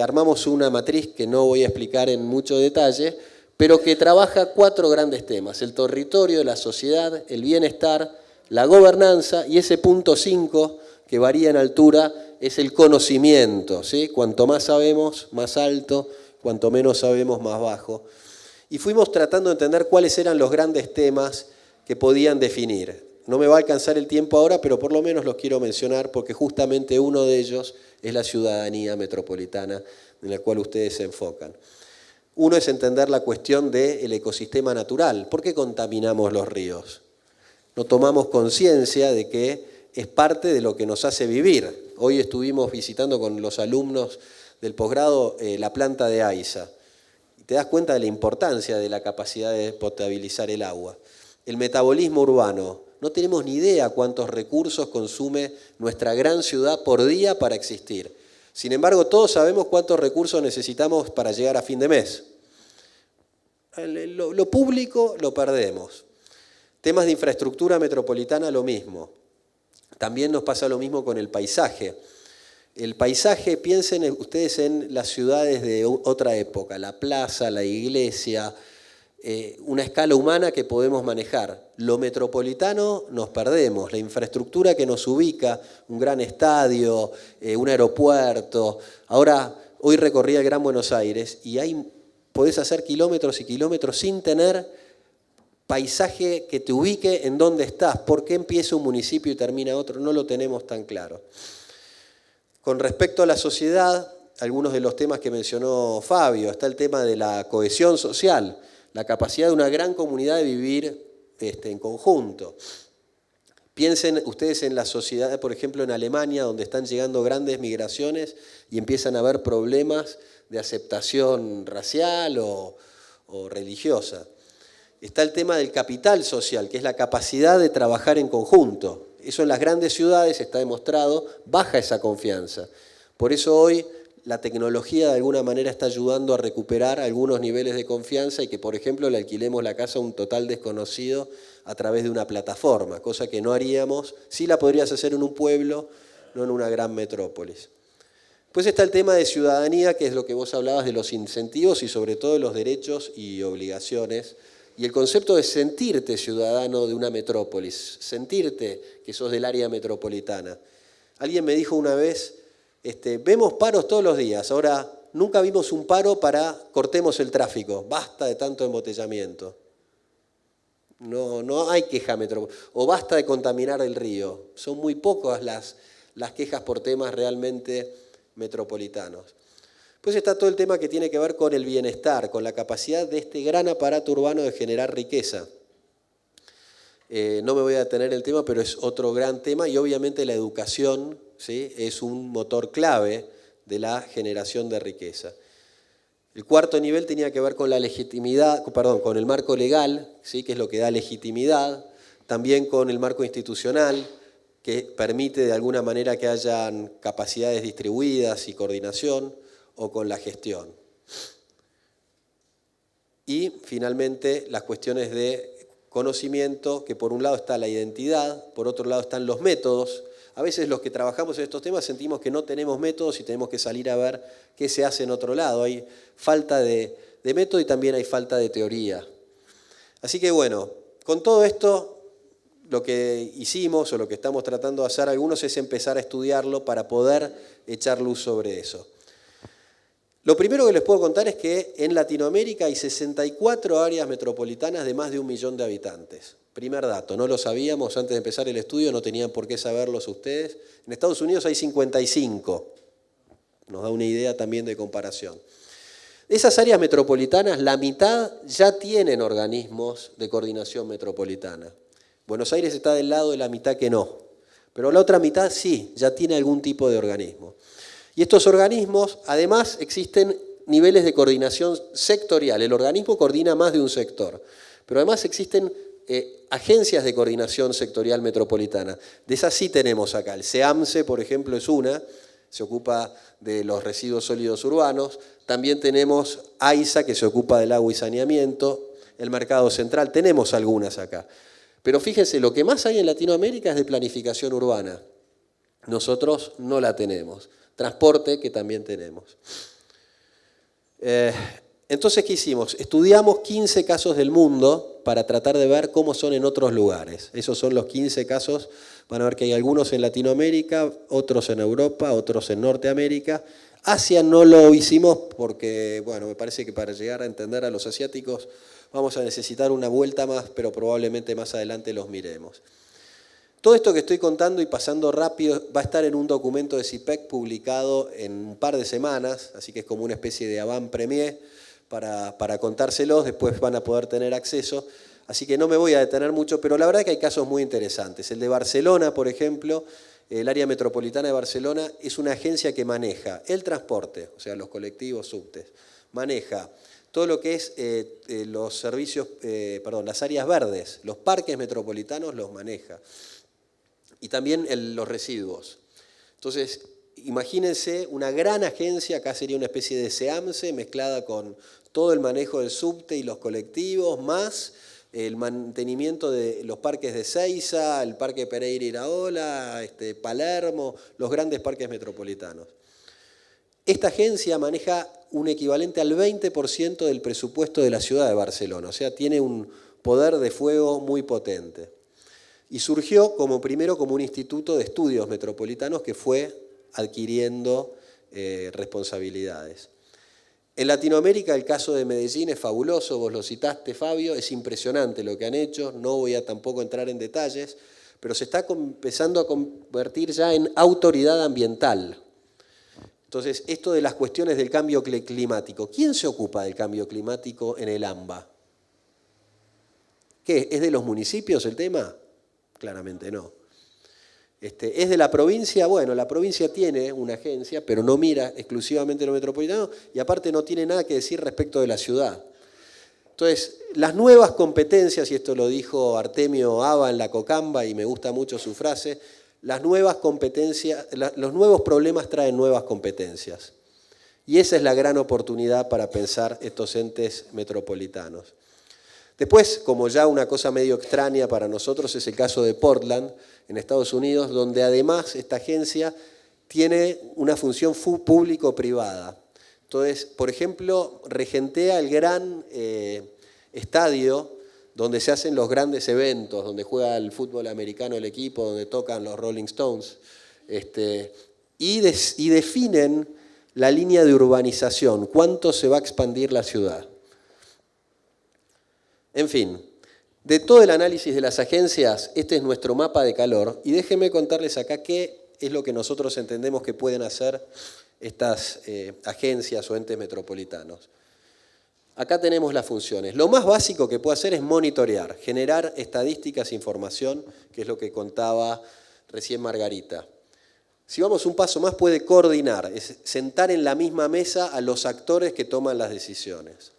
armamos una matriz que no voy a explicar en mucho detalle, pero que trabaja 4 grandes temas: el territorio, la sociedad, el bienestar, la gobernanza y ese punto 5 que varía en altura es el conocimiento, ¿sí? Cuanto más sabemos, más alto, cuanto menos sabemos, más bajo. Y fuimos tratando de entender cuáles eran los grandes temas que podían definir. No me va a alcanzar el tiempo ahora, pero por lo menos los quiero mencionar porque justamente uno de ellos es la ciudadanía metropolitana en la cual ustedes se enfocan. Uno es entender la cuestión del ecosistema natural. ¿Por qué contaminamos los ríos? No tomamos conciencia de que es parte de lo que nos hace vivir. Hoy estuvimos visitando con los alumnos del posgrado la planta de AISA. Te das cuenta de la importancia de la capacidad de potabilizar el agua. El metabolismo urbano. No tenemos ni idea cuántos recursos consume nuestra gran ciudad por día para existir. Sin embargo, todos sabemos cuántos recursos necesitamos para llegar a fin de mes. Lo público lo perdemos. Temas de infraestructura metropolitana, lo mismo. También nos pasa lo mismo con el paisaje. El paisaje, piensen ustedes en las ciudades de otra época, la plaza, la iglesia, una escala humana que podemos manejar. Lo metropolitano nos perdemos, la infraestructura que nos ubica, un gran estadio, un aeropuerto. Ahora, hoy recorrí el Gran Buenos Aires y podés hacer kilómetros y kilómetros sin tener paisaje que te ubique en dónde estás. ¿Por qué empieza un municipio y termina otro? No lo tenemos tan claro. Con respecto a la sociedad, algunos de los temas que mencionó Fabio, está el tema de la cohesión social, la capacidad de una gran comunidad de vivir en conjunto. Piensen ustedes en la sociedad, por ejemplo, en Alemania, donde están llegando grandes migraciones y empiezan a haber problemas de aceptación racial o religiosa. Está el tema del capital social, que es la capacidad de trabajar en conjunto. Eso en las grandes ciudades, está demostrado, baja esa confianza. Por eso hoy la tecnología de alguna manera está ayudando a recuperar algunos niveles de confianza y que, por ejemplo, le alquilemos la casa a un total desconocido a través de una plataforma, cosa que no haríamos, sí la podrías hacer en un pueblo, no en una gran metrópolis. Después está el tema de ciudadanía, que es lo que vos hablabas de los incentivos y sobre todo de los derechos y obligaciones. Y el concepto de sentirte ciudadano de una metrópolis, sentirte que sos del área metropolitana. Alguien me dijo una vez, vemos paros todos los días, ahora nunca vimos un paro para cortemos el tráfico, basta de tanto embotellamiento. No hay queja metropolitana. O basta de contaminar el río. Son muy pocas las quejas por temas realmente metropolitanos. Pues está todo el tema que tiene que ver con el bienestar, con la capacidad de este gran aparato urbano de generar riqueza. No me voy a detener en el tema, pero es otro gran tema y obviamente la educación, ¿sí?, es un motor clave de la generación de riqueza. El cuarto nivel tenía que ver con la legitimidad, con el marco legal, ¿sí?, que es lo que da legitimidad, también con el marco institucional, que permite de alguna manera que hayan capacidades distribuidas y coordinación, o con la gestión. Y finalmente las cuestiones de conocimiento, que por un lado está la identidad, por otro lado están los métodos. A veces los que trabajamos en estos temas sentimos que no tenemos métodos y tenemos que salir a ver qué se hace en otro lado. Hay falta de método y también hay falta de teoría. Así que bueno, con todo esto lo que hicimos o lo que estamos tratando de hacer algunos es empezar a estudiarlo para poder echar luz sobre eso. Lo primero que les puedo contar es que en Latinoamérica hay 64 áreas metropolitanas de más de 1 millón de habitantes. Primer dato, no lo sabíamos antes de empezar el estudio, no tenían por qué saberlos ustedes. En Estados Unidos hay 55, nos da una idea también de comparación. De esas áreas metropolitanas, la mitad ya tienen organismos de coordinación metropolitana. Buenos Aires está del lado de la mitad que no, pero la otra mitad sí, ya tiene algún tipo de organismo. Y estos organismos, además, existen niveles de coordinación sectorial. El organismo coordina más de un sector, pero además existen agencias de coordinación sectorial metropolitana. De esas sí tenemos acá. El SEAMSE, por ejemplo, es una, se ocupa de los residuos sólidos urbanos. También tenemos AISA, que se ocupa del agua y saneamiento. El Mercado Central, tenemos algunas acá. Pero fíjense, lo que más hay en Latinoamérica es de planificación urbana. Nosotros no la tenemos. Transporte, que también tenemos. Entonces, ¿qué hicimos? Estudiamos 15 casos del mundo para tratar de ver cómo son en otros lugares. Esos son los 15 casos. Van a ver que hay algunos en Latinoamérica, otros en Europa, otros en Norteamérica. Asia no lo hicimos porque, bueno, me parece que para llegar a entender a los asiáticos vamos a necesitar una vuelta más, pero probablemente más adelante los miremos. Todo esto que estoy contando y pasando rápido va a estar en un documento de CIPEC publicado en un par de semanas, así que es como una especie de avant-premier para contárselos, después van a poder tener acceso, así que no me voy a detener mucho, pero la verdad es que hay casos muy interesantes. El de Barcelona, por ejemplo, el área metropolitana de Barcelona es una agencia que maneja el transporte, o sea, los colectivos, subtes, maneja todo lo que es los servicios, las áreas verdes, los parques metropolitanos los maneja. Y también los residuos. Entonces, imagínense una gran agencia, acá sería una especie de SEAMSE mezclada con todo el manejo del subte y los colectivos, más el mantenimiento de los parques de Ezeiza, el parque Pereira Iraola, Palermo, los grandes parques metropolitanos. Esta agencia maneja un equivalente al 20% del presupuesto de la ciudad de Barcelona, o sea, tiene un poder de fuego muy potente. Y surgió primero como un instituto de estudios metropolitanos que fue adquiriendo responsabilidades. En Latinoamérica el caso de Medellín es fabuloso, vos lo citaste, Fabio, es impresionante lo que han hecho, no voy a tampoco entrar en detalles, pero se está empezando a convertir ya en autoridad ambiental. Entonces, esto de las cuestiones del cambio climático, ¿quién se ocupa del cambio climático en el AMBA? ¿Qué? ¿Es de los municipios el tema? Claramente no. ¿Es de la provincia? Bueno, la provincia tiene una agencia, pero no mira exclusivamente lo metropolitano y aparte no tiene nada que decir respecto de la ciudad. Entonces, las nuevas competencias, y esto lo dijo Artemio Aba en la Cocamba y me gusta mucho su frase, las nuevas competencias, los nuevos problemas traen nuevas competencias. Y esa es la gran oportunidad para pensar estos entes metropolitanos. Después, como ya una cosa medio extraña para nosotros, es el caso de Portland, en Estados Unidos, donde además esta agencia tiene una función público-privada. Entonces, por ejemplo, regentea el gran estadio donde se hacen los grandes eventos, donde juega el fútbol americano el equipo, donde tocan los Rolling Stones, y definen la línea de urbanización, cuánto se va a expandir la ciudad. En fin, De todo el análisis de las agencias, este es nuestro mapa de calor y déjenme contarles acá qué es lo que nosotros entendemos que pueden hacer estas agencias o entes metropolitanos. Acá tenemos las funciones. Lo más básico que puede hacer es monitorear, generar estadísticas e información, que es lo que contaba recién Margarita. Si vamos un paso más, puede coordinar, es sentar en la misma mesa a los actores que toman las decisiones.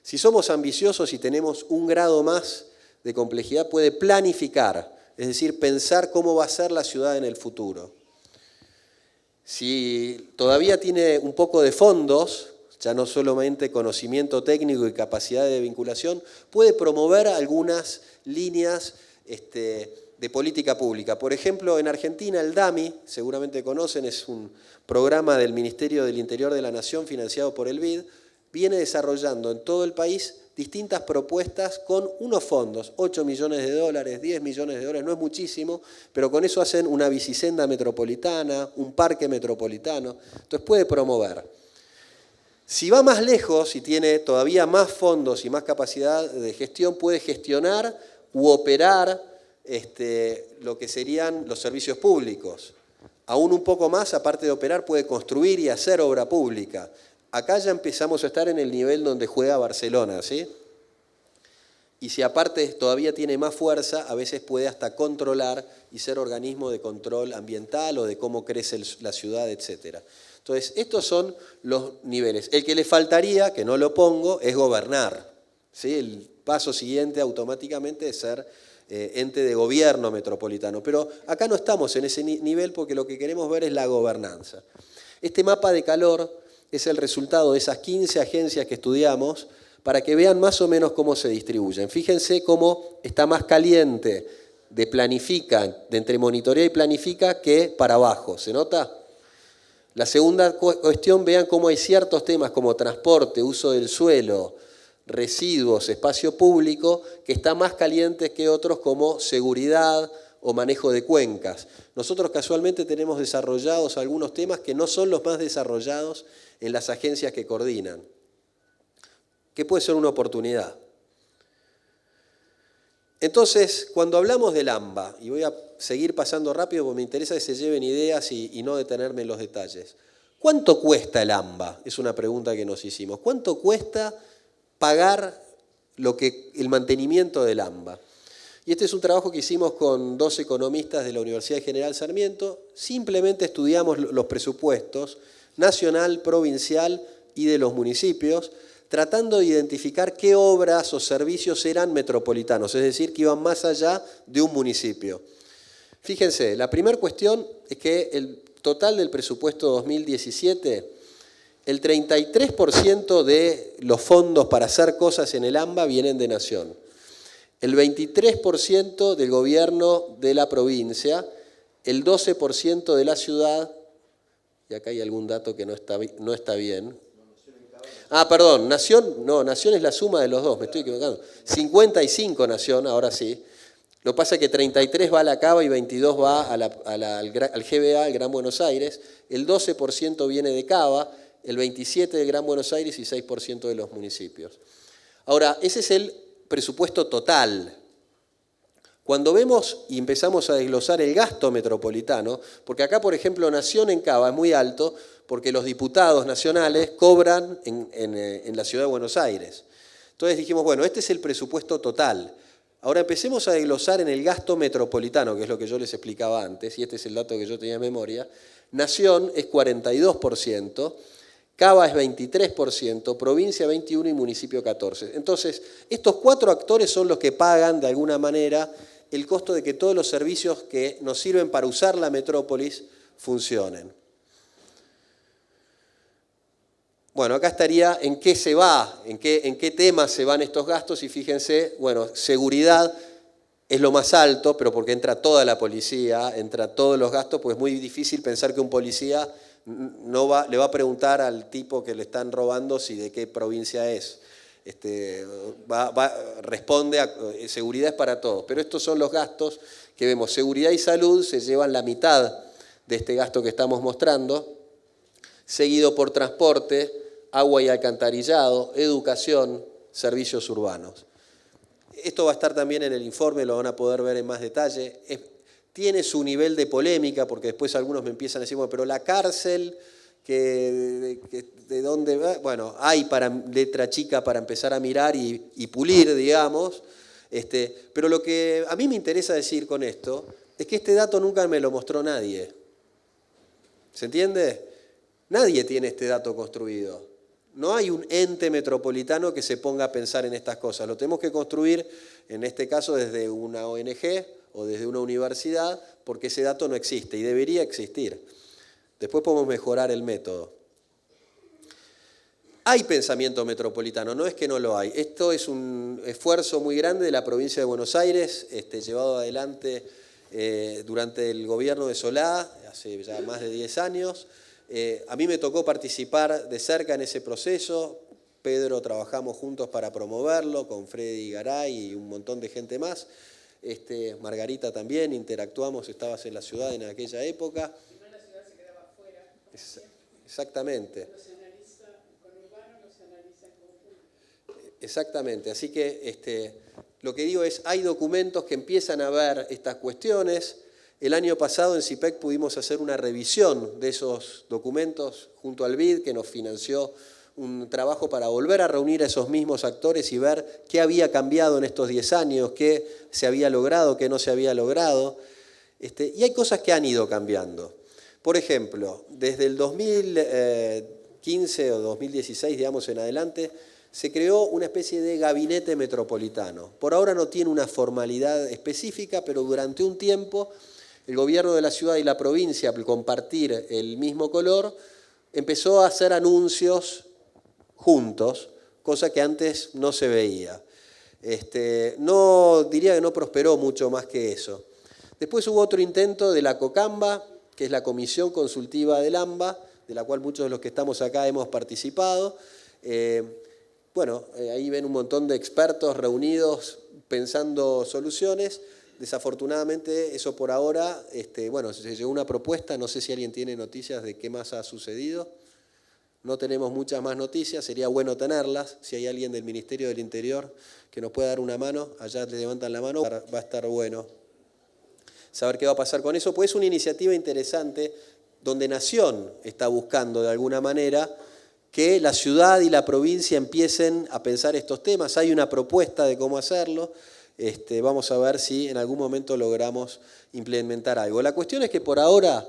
Si somos ambiciosos y tenemos un grado más de complejidad, puede planificar, es decir, pensar cómo va a ser la ciudad en el futuro. Si todavía tiene un poco de fondos, ya no solamente conocimiento técnico y capacidad de vinculación, puede promover algunas líneas de política pública. Por ejemplo, en Argentina el DAMI, seguramente conocen, es un programa del Ministerio del Interior de la Nación financiado por el BID, viene desarrollando en todo el país distintas propuestas con unos fondos, 8 millones de dólares, 10 millones de dólares, no es muchísimo, pero con eso hacen una bicisenda metropolitana, un parque metropolitano, entonces puede promover. Si va más lejos y tiene todavía más fondos y más capacidad de gestión, puede gestionar u operar lo que serían los servicios públicos. Aún un poco más, aparte de operar, puede construir y hacer obra pública. Acá ya empezamos a estar en el nivel donde juega Barcelona, ¿sí? Y si aparte todavía tiene más fuerza, a veces puede hasta controlar y ser organismo de control ambiental o de cómo crece la ciudad, etc. Entonces, estos son los niveles. El que le faltaría, que no lo pongo, es gobernar, ¿sí? El paso siguiente automáticamente es ser ente de gobierno metropolitano. Pero acá no estamos en ese nivel porque lo que queremos ver es la gobernanza. Este mapa de calor es el resultado de esas 15 agencias que estudiamos para que vean más o menos cómo se distribuyen. Fíjense cómo está más caliente de planifica, de entre monitorea y planifica, que para abajo. ¿Se nota? La segunda cuestión, vean cómo hay ciertos temas como transporte, uso del suelo, residuos, espacio público, que están más calientes que otros como seguridad o manejo de cuencas. Nosotros casualmente tenemos desarrollados algunos temas que no son los más desarrollados en las agencias que coordinan. ¿Qué puede ser una oportunidad? Entonces, cuando hablamos del AMBA, y voy a seguir pasando rápido porque me interesa que se lleven ideas y no detenerme en los detalles. ¿Cuánto cuesta el AMBA? Es una pregunta que nos hicimos. ¿Cuánto cuesta pagar el mantenimiento del AMBA? Y este es un trabajo que hicimos con 2 economistas de la Universidad General Sarmiento. Simplemente estudiamos los presupuestos nacional, provincial y de los municipios, tratando de identificar qué obras o servicios eran metropolitanos, es decir, que iban más allá de un municipio. Fíjense, la primera cuestión es que el total del presupuesto 2017, el 33% de los fondos para hacer cosas en el AMBA vienen de Nación. El 23% del gobierno de la provincia, el 12% de la ciudad, y acá hay algún dato que no está bien. Ah, perdón, Nación es la suma de los dos, me estoy equivocando. 55 Nación, ahora sí. Lo que pasa es que 33 va a la Cava y 22 va al GBA, al Gran Buenos Aires. El 12% viene de Cava, el 27% del Gran Buenos Aires y 6% de los municipios. Ahora, ese es el presupuesto total. Cuando vemos y empezamos a desglosar el gasto metropolitano, porque acá, por ejemplo, Nación en Cava es muy alto porque los diputados nacionales cobran en la ciudad de Buenos Aires. Entonces dijimos, bueno, este es el presupuesto total. Ahora empecemos a desglosar en el gasto metropolitano, que es lo que yo les explicaba antes, y este es el dato que yo tenía en memoria. Nación es 42%, Cava es 23%, provincia 21% y municipio 14%. Entonces, estos 4 actores son los que pagan, de alguna manera, el costo de que todos los servicios que nos sirven para usar la metrópolis funcionen. Bueno, acá estaría en qué se va, en qué temas se van estos gastos, y fíjense, bueno, seguridad es lo más alto, pero porque entra toda la policía, entra todos los gastos, pues es muy difícil pensar que un policía le va a preguntar al tipo que le están robando si de qué provincia es. Responde a seguridad es para todos, pero estos son los gastos que vemos. Seguridad y salud se llevan la mitad de este gasto que estamos mostrando, seguido por transporte, agua y alcantarillado, educación, servicios urbanos. Esto va a estar también en el informe, lo van a poder ver en más detalle. Tiene su nivel de polémica, porque después algunos me empiezan a decir, bueno, pero la cárcel, ¿de dónde va? Bueno, hay para letra chica para empezar a mirar y pulir, digamos. Pero lo que a mí me interesa decir con esto es que este dato nunca me lo mostró nadie. ¿Se entiende? Nadie tiene este dato construido. No hay un ente metropolitano que se ponga a pensar en estas cosas. Lo tenemos que construir, en este caso, desde una ONG o desde una universidad, porque ese dato no existe y debería existir. Después podemos mejorar el método. Hay pensamiento metropolitano, no es que no lo hay. Esto es un esfuerzo muy grande de la provincia de Buenos Aires, llevado adelante durante el gobierno de Solá, hace ya más de 10 años. A mí me tocó participar de cerca en ese proceso. Pedro, trabajamos juntos para promoverlo, con Freddy Garay y un montón de gente más. Margarita también, interactuamos, estabas en la ciudad en aquella época. Si no, la ciudad se quedaba afuera. Exactamente. Los analiza con Urbano, los analiza en conjunto. Exactamente, así que lo que digo es, hay documentos que empiezan a ver estas cuestiones. El año pasado en CIPEC pudimos hacer una revisión de esos documentos junto al BID, que nos financió un trabajo para volver a reunir a esos mismos actores y ver qué había cambiado en estos 10 años, qué se había logrado, qué no se había logrado. Y hay cosas que han ido cambiando. Por ejemplo, desde el 2015 o 2016, digamos, en adelante, se creó una especie de gabinete metropolitano. Por ahora no tiene una formalidad específica, pero durante un tiempo el gobierno de la ciudad y la provincia, al compartir el mismo color, empezó a hacer anuncios juntos, cosa que antes no se veía. No diría que no prosperó mucho más que eso. Después hubo otro intento de la COCAMBA, que es la Comisión Consultiva del AMBA, de la cual muchos de los que estamos acá hemos participado. Ahí ven un montón de expertos reunidos pensando soluciones. Desafortunadamente, eso por ahora, se llegó una propuesta, no sé si alguien tiene noticias de qué más ha sucedido. No tenemos muchas más noticias, sería bueno tenerlas. Si hay alguien del Ministerio del Interior que nos pueda dar una mano, allá le levantan la mano, va a estar bueno saber qué va a pasar con eso, pues es una iniciativa interesante donde Nación está buscando de alguna manera que la ciudad y la provincia empiecen a pensar estos temas. Hay una propuesta de cómo hacerlo. Vamos a ver si en algún momento logramos implementar algo. La cuestión es que por ahora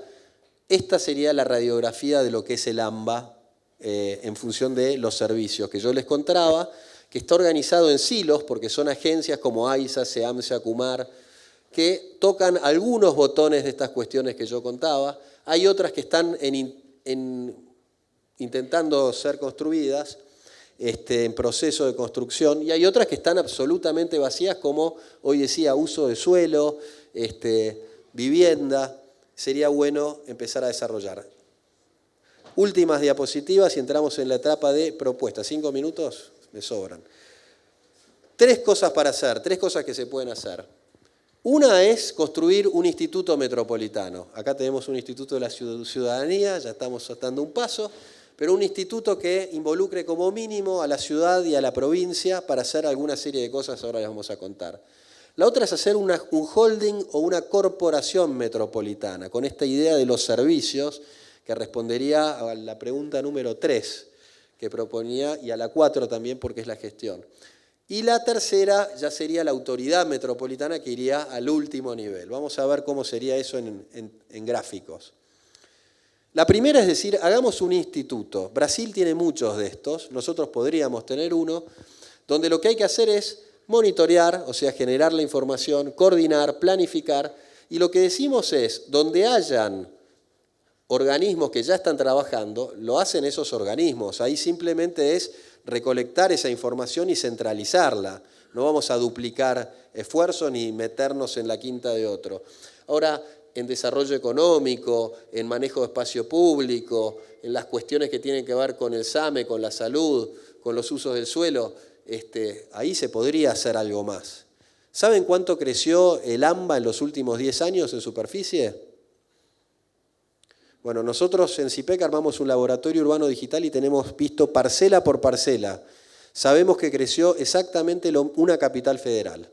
esta sería la radiografía de lo que es el AMBA en función de los servicios que yo les contaba, que está organizado en silos porque son agencias como AISA, SEAMSA, CUMAR, que tocan algunos botones de estas cuestiones que yo contaba. Hay otras que están intentando ser construidas, en proceso de construcción, y hay otras que están absolutamente vacías, como hoy decía, uso de suelo, vivienda. Sería bueno empezar a desarrollar. Últimas diapositivas y entramos en la etapa de propuestas. 5 minutos me sobran. 3 cosas para hacer, 3 cosas que se pueden hacer. Una es construir un instituto metropolitano. Acá tenemos un instituto de la ciudadanía, ya estamos dando un paso, pero un instituto que involucre como mínimo a la ciudad y a la provincia para hacer alguna serie de cosas, ahora les vamos a contar. La otra es hacer un holding o una corporación metropolitana, con esta idea de los servicios, que respondería a la pregunta número 3 que proponía, y a la 4 también, porque es la gestión. Y la tercera ya sería la autoridad metropolitana, que iría al último nivel. Vamos a ver cómo sería eso en gráficos. La primera es decir, hagamos un instituto. Brasil tiene muchos de estos, nosotros podríamos tener uno, donde lo que hay que hacer es monitorear, o sea, generar la información, coordinar, planificar, y lo que decimos es, donde hayan organismos que ya están trabajando, lo hacen esos organismos. Ahí simplemente es recolectar esa información y centralizarla. No vamos a duplicar esfuerzo ni meternos en la quinta de otro. Ahora, en desarrollo económico, en manejo de espacio público, en las cuestiones que tienen que ver con el SAME, con la salud, con los usos del suelo, ahí se podría hacer algo más. ¿Saben cuánto creció el AMBA en los últimos 10 años en superficie? Bueno, nosotros en CIPEC armamos un laboratorio urbano digital y tenemos visto parcela por parcela. Sabemos que creció exactamente una capital federal.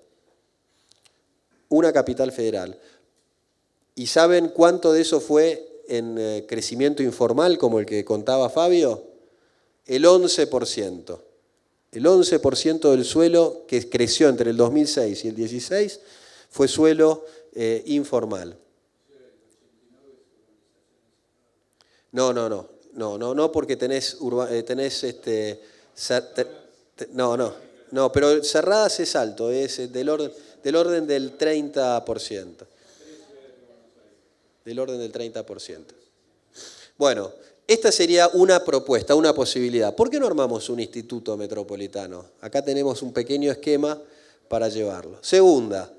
Una capital federal. ¿Y saben cuánto de eso fue en crecimiento informal, como el que contaba Fabio? El 11%. El 11% del suelo que creció entre el 2006 y el 2016 fue suelo informal. No, porque tenés no, pero cerradas es alto, es del orden del 30%. Del orden del 30%. Bueno, esta sería una propuesta, una posibilidad. ¿Por qué no armamos un instituto metropolitano? Acá tenemos un pequeño esquema para llevarlo. Segunda,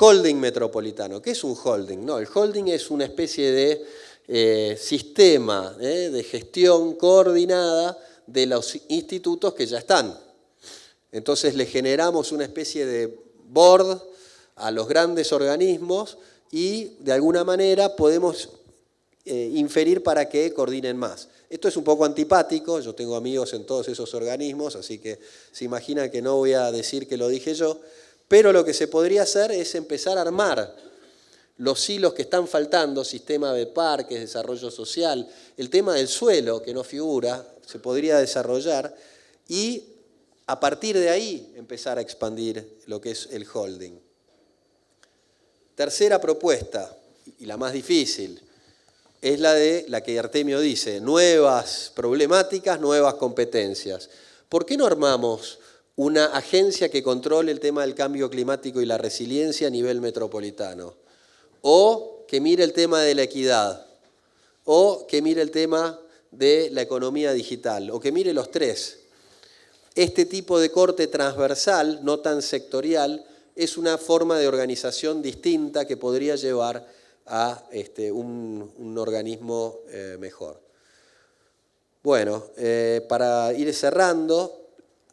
holding metropolitano. ¿Qué es un holding? No, el holding es una especie de sistema de gestión coordinada de los institutos que ya están. Entonces le generamos una especie de board a los grandes organismos y de alguna manera podemos inferir para que coordinen más. Esto es un poco antipático, yo tengo amigos en todos esos organismos, así que se imaginan que no voy a decir que lo dije yo, pero lo que se podría hacer es empezar a armar los hilos que están faltando, sistema de parques, desarrollo social, el tema del suelo que no figura, se podría desarrollar y a partir de ahí empezar a expandir lo que es el holding. Tercera propuesta, y la más difícil, es la que Artemio dice, nuevas problemáticas, nuevas competencias. ¿Por qué no armamos una agencia que controle el tema del cambio climático y la resiliencia a nivel metropolitano? O que mire el tema de la equidad, o que mire el tema de la economía digital, o que mire los tres. Este tipo de corte transversal, no tan sectorial, es una forma de organización distinta que podría llevar a un organismo mejor. Bueno, para ir cerrando,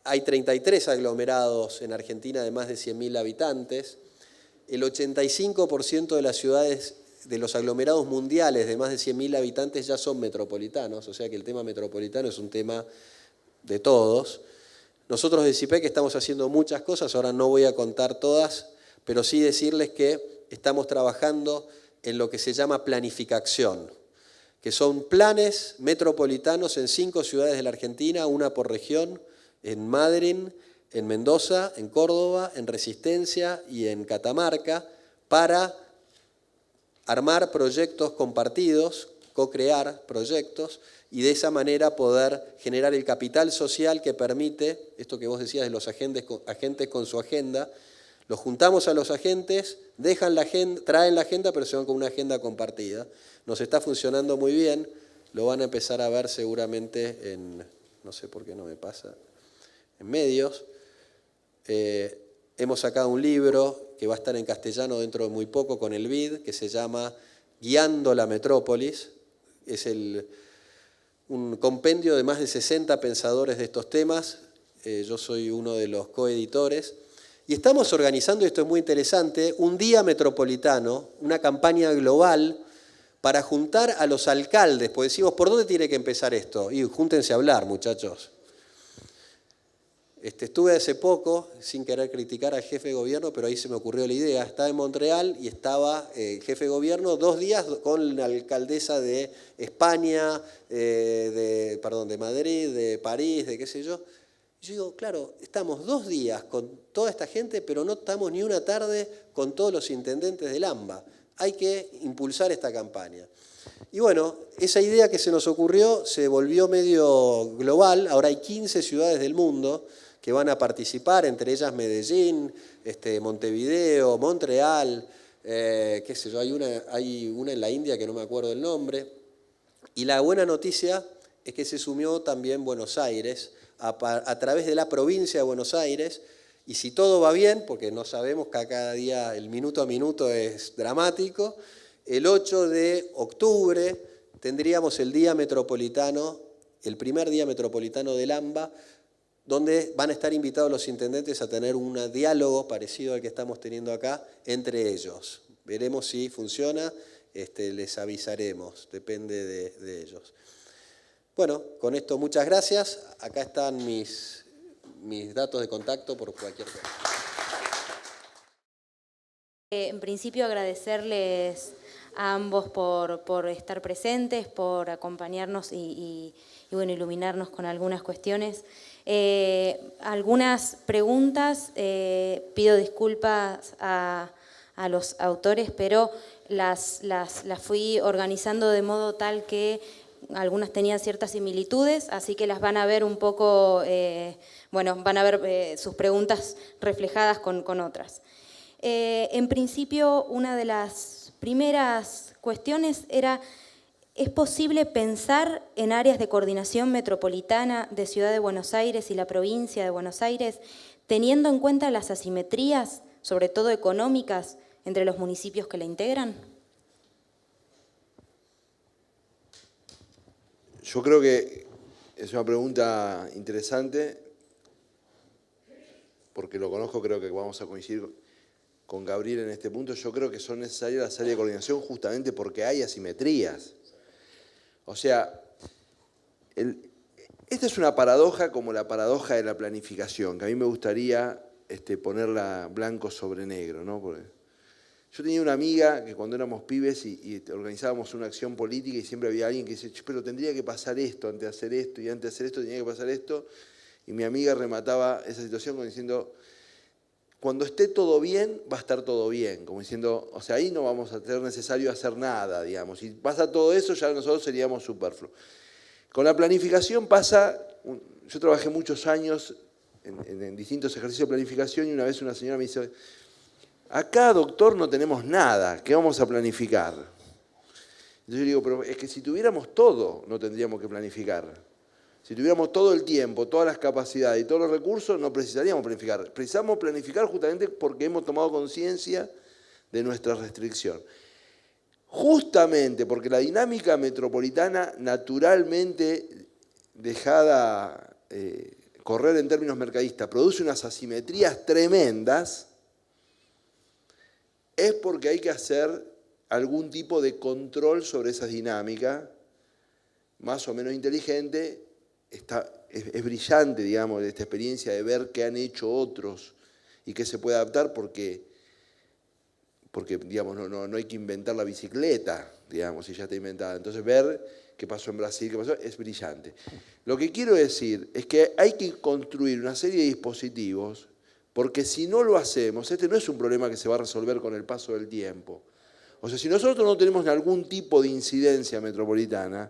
hay 33 aglomerados en Argentina de más de 100.000 habitantes. El 85% de las ciudades, de los aglomerados mundiales de más de 100.000 habitantes ya son metropolitanos, o sea que el tema metropolitano es un tema de todos. Nosotros de CIPEC estamos haciendo muchas cosas, ahora no voy a contar todas, pero sí decirles que estamos trabajando en lo que se llama planificación, que son planes metropolitanos en 5 ciudades de la Argentina, una por región, en Madrid, en Mendoza, en Córdoba, en Resistencia y en Catamarca, para armar proyectos compartidos, co-crear proyectos y de esa manera poder generar el capital social que permite, esto que vos decías de los agentes con su agenda, los juntamos a los agentes, traen la agenda, pero se van con una agenda compartida. Nos está funcionando muy bien, lo van a empezar a ver seguramente en, no sé por qué no me pasa, en medios. Hemos sacado un libro que va a estar en castellano dentro de muy poco con el BID, que se llama Guiando la Metrópolis. Es un compendio de más de 60 pensadores de estos temas. Yo soy uno de los coeditores. Y estamos organizando, esto es muy interesante, un día metropolitano, una campaña global para juntar a los alcaldes. Pues decimos, ¿por dónde tiene que empezar esto? Y júntense a hablar, muchachos. Estuve hace poco, sin querer criticar al jefe de gobierno, pero ahí se me ocurrió la idea. Estaba en Montreal y estaba el jefe de gobierno 2 días con la alcaldesa de España, de Madrid, de París, de qué sé yo. Y yo digo, claro, estamos 2 días con toda esta gente, pero no estamos ni una tarde con todos los intendentes del AMBA. Hay que impulsar esta campaña. Y bueno, esa idea que se nos ocurrió se volvió medio global. Ahora hay 15 ciudades del mundo que van a participar, entre ellas Medellín, Montevideo, Montreal, qué sé yo, hay una en la India que no me acuerdo el nombre. Y la buena noticia es que se sumió también Buenos Aires, a través de la provincia de Buenos Aires, y si todo va bien, porque no sabemos que cada día el minuto a minuto es dramático, el 8 de octubre tendríamos el día metropolitano, el primer día metropolitano del AMBA, donde van a estar invitados los intendentes a tener un diálogo parecido al que estamos teniendo acá entre ellos. Veremos si funciona, les avisaremos, depende de ellos. Bueno, con esto muchas gracias. Acá están mis mis datos de contacto por cualquier cosa. En principio agradecerles a ambos por estar presentes, por acompañarnos y bueno, iluminarnos con algunas cuestiones. Algunas preguntas, pido disculpas a los autores, pero las fui organizando de modo tal que algunas tenían ciertas similitudes, así que las van a ver un poco, bueno, van a ver sus preguntas reflejadas con otras. En principio, una de las primeras cuestiones era, ¿es posible pensar en áreas de coordinación metropolitana de Ciudad de Buenos Aires y la provincia de Buenos Aires, teniendo en cuenta las asimetrías, sobre todo económicas, entre los municipios que la integran? Yo creo que es una pregunta interesante, porque lo conozco, creo que vamos a coincidir con Gabriel en este punto. Yo creo que son necesarias las áreas de coordinación justamente porque hay asimetrías. O sea, esta es una paradoja como la paradoja de la planificación, que a mí me gustaría ponerla blanco sobre negro, ¿no? Porque yo tenía una amiga que cuando éramos pibes y organizábamos una acción política y siempre había alguien que dice, pero tendría que pasar esto antes de hacer esto, y antes de hacer esto tenía que pasar esto, y mi amiga remataba esa situación como diciendo, cuando esté todo bien, va a estar todo bien, como diciendo, o sea, ahí no vamos a ser necesario hacer nada, digamos, si pasa todo eso ya nosotros seríamos superfluos. Con la planificación pasa, yo trabajé muchos años en distintos ejercicios de planificación y una vez una señora me dice, acá, doctor, no tenemos nada, ¿qué vamos a planificar? Entonces yo digo, pero es que si tuviéramos todo, no tendríamos que planificar. Si tuviéramos todo el tiempo, todas las capacidades y todos los recursos, no precisaríamos planificar. Precisamos planificar justamente porque hemos tomado conciencia de nuestra restricción. Justamente porque la dinámica metropolitana naturalmente dejada correr en términos mercadistas produce unas asimetrías tremendas, es porque hay que hacer algún tipo de control sobre esa dinámica, más o menos inteligente. Es brillante, digamos, esta experiencia de ver qué han hecho otros y qué se puede adaptar porque digamos, no hay que inventar la bicicleta, digamos, si ya está inventada. Entonces ver qué pasó en Brasil, qué pasó, es brillante. Lo que quiero decir es que hay que construir una serie de dispositivos porque si no lo hacemos, este no es un problema que se va a resolver con el paso del tiempo. O sea, si nosotros no tenemos algún tipo de incidencia metropolitana,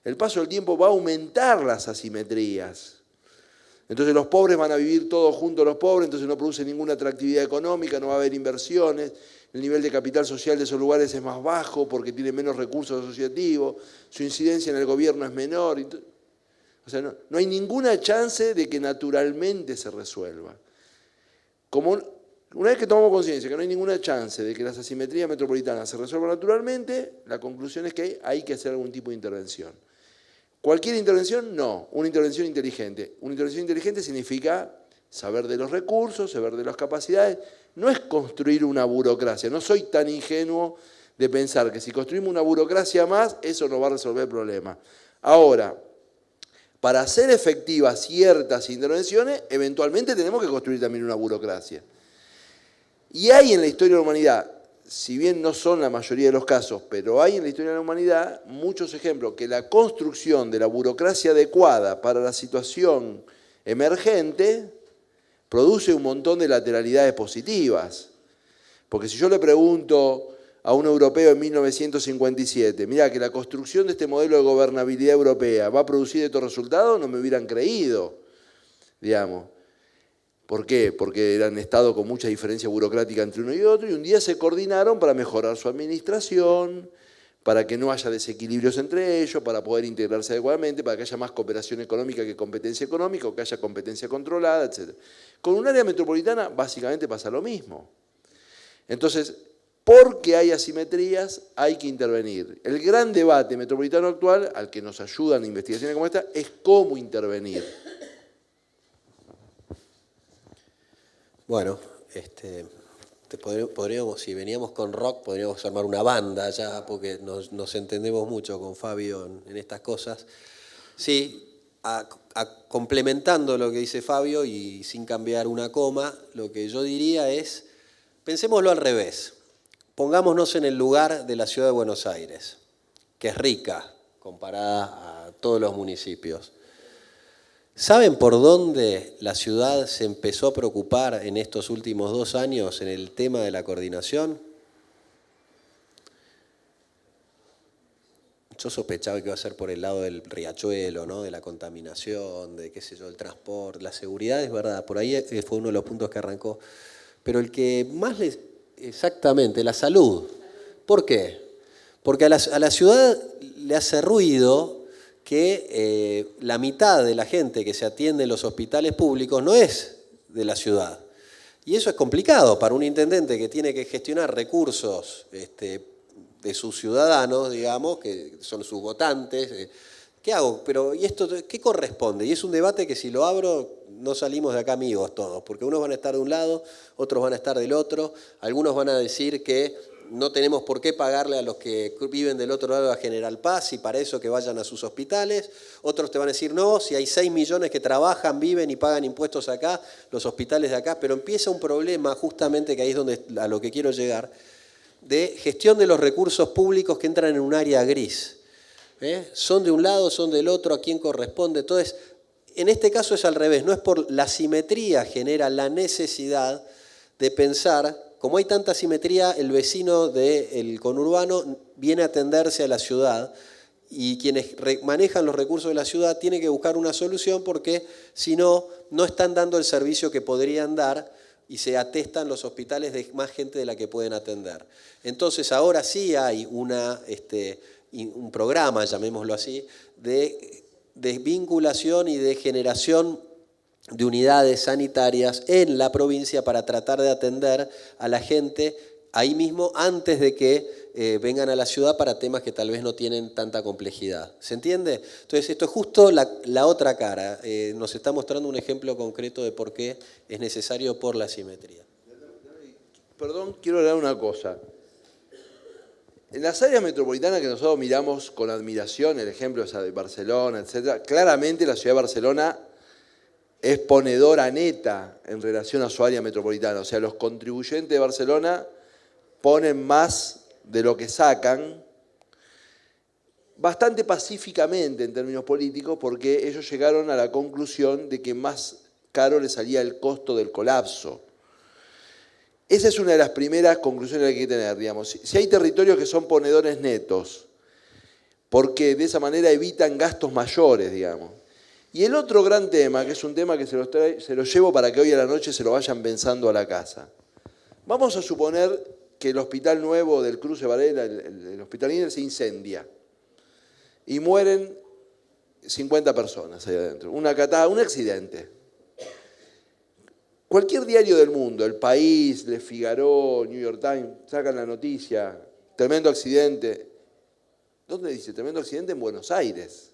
el paso del tiempo va a aumentar las asimetrías. Entonces los pobres van a vivir todos juntos los pobres, entonces no produce ninguna atractividad económica, no va a haber inversiones, el nivel de capital social de esos lugares es más bajo porque tiene menos recursos asociativos, su incidencia en el gobierno es menor. O sea, no hay ninguna chance de que naturalmente se resuelva. Una vez que tomamos conciencia que no hay ninguna chance de que las asimetrías metropolitanas se resuelvan naturalmente, la conclusión es que hay que hacer algún tipo de intervención. ¿Cualquier intervención? No, una intervención inteligente. Una intervención inteligente significa saber de los recursos, saber de las capacidades. No es construir una burocracia. No soy tan ingenuo de pensar que si construimos una burocracia más, eso nos va a resolver el problema. Ahora, para hacer efectivas ciertas intervenciones, eventualmente tenemos que construir también una burocracia. Y hay en la historia de la humanidad, si bien no son la mayoría de los casos, pero hay en la historia de la humanidad muchos ejemplos que la construcción de la burocracia adecuada para la situación emergente produce un montón de lateralidades positivas. Porque si yo le pregunto a un europeo en 1957, mira, que la construcción de este modelo de gobernabilidad europea va a producir estos resultados, no me hubieran creído, digamos. ¿Por qué? Porque eran estados con mucha diferencia burocrática entre uno y otro y un día se coordinaron para mejorar su administración, para que no haya desequilibrios entre ellos, para poder integrarse adecuadamente, para que haya más cooperación económica que competencia económica, o que haya competencia controlada, etc. Con un área metropolitana básicamente pasa lo mismo. Entonces, porque hay asimetrías, hay que intervenir. El gran debate metropolitano actual, al que nos ayudan investigaciones como esta, es cómo intervenir. Bueno, podríamos, si veníamos con rock, podríamos armar una banda ya, porque nos entendemos mucho con Fabio en estas cosas. Sí, complementando lo que dice Fabio y sin cambiar una coma, lo que yo diría es, pensémoslo al revés. Pongámonos en el lugar de la ciudad de Buenos Aires, que es rica comparada a todos los municipios. ¿Saben por dónde la ciudad se empezó a preocupar en estos últimos 2 años en el tema de la coordinación? Yo sospechaba que iba a ser por el lado del riachuelo, ¿no? De la contaminación, de qué sé yo, el transporte, la seguridad, es verdad, por ahí fue uno de los puntos que arrancó. Pero el que más exactamente, la salud. ¿Por qué? Porque a la ciudad le hace ruido que la mitad de la gente que se atiende en los hospitales públicos no es de la ciudad. Y eso es complicado para un intendente que tiene que gestionar recursos de sus ciudadanos, digamos, que son sus votantes. ¿Qué hago? Pero, ¿y esto qué corresponde? Y es un debate que si lo abro no salimos de acá amigos todos, porque unos van a estar de un lado, otros van a estar del otro, algunos van a decir que no tenemos por qué pagarle a los que viven del otro lado a General Paz y para eso que vayan a sus hospitales. Otros te van a decir, no, si hay 6 millones que trabajan, viven y pagan impuestos acá, los hospitales de acá. Pero empieza un problema justamente, que ahí es donde, a lo que quiero llegar, de gestión de los recursos públicos que entran en un área gris. Son de un lado, son del otro, a quién corresponde. Entonces, en este caso es al revés, no es por la simetría genera la necesidad de pensar. Como hay tanta simetría, el vecino del conurbano viene a atenderse a la ciudad y quienes manejan los recursos de la ciudad tienen que buscar una solución porque si no, no están dando el servicio que podrían dar y se atestan los hospitales de más gente de la que pueden atender. Entonces ahora sí hay un programa, llamémoslo así, de vinculación y de generación de unidades sanitarias en la provincia para tratar de atender a la gente ahí mismo antes de que vengan a la ciudad para temas que tal vez no tienen tanta complejidad. ¿Se entiende? Entonces esto es justo la otra cara. Nos está mostrando un ejemplo concreto de por qué es necesario por la simetría. Perdón, quiero hablar una cosa. En las áreas metropolitanas que nosotros miramos con admiración, el ejemplo es de Barcelona, etc., claramente la ciudad de Barcelona es ponedora neta en relación a su área metropolitana. O sea, los contribuyentes de Barcelona ponen más de lo que sacan, bastante pacíficamente en términos políticos, porque ellos llegaron a la conclusión de que más caro les salía el costo del colapso. Esa es una de las primeras conclusiones que hay que tener, digamos. Si hay territorios que son ponedores netos, porque de esa manera evitan gastos mayores, digamos. Y el otro gran tema, que es un tema que se los llevo para que hoy a la noche se lo vayan pensando a la casa. Vamos a suponer que el hospital nuevo del Cruce Varela, el hospital INER, se incendia y mueren 50 personas ahí adentro. Un accidente. Cualquier diario del mundo, El País, Le Figaro, New York Times, sacan la noticia, tremendo accidente. ¿Dónde dice tremendo accidente? En Buenos Aires.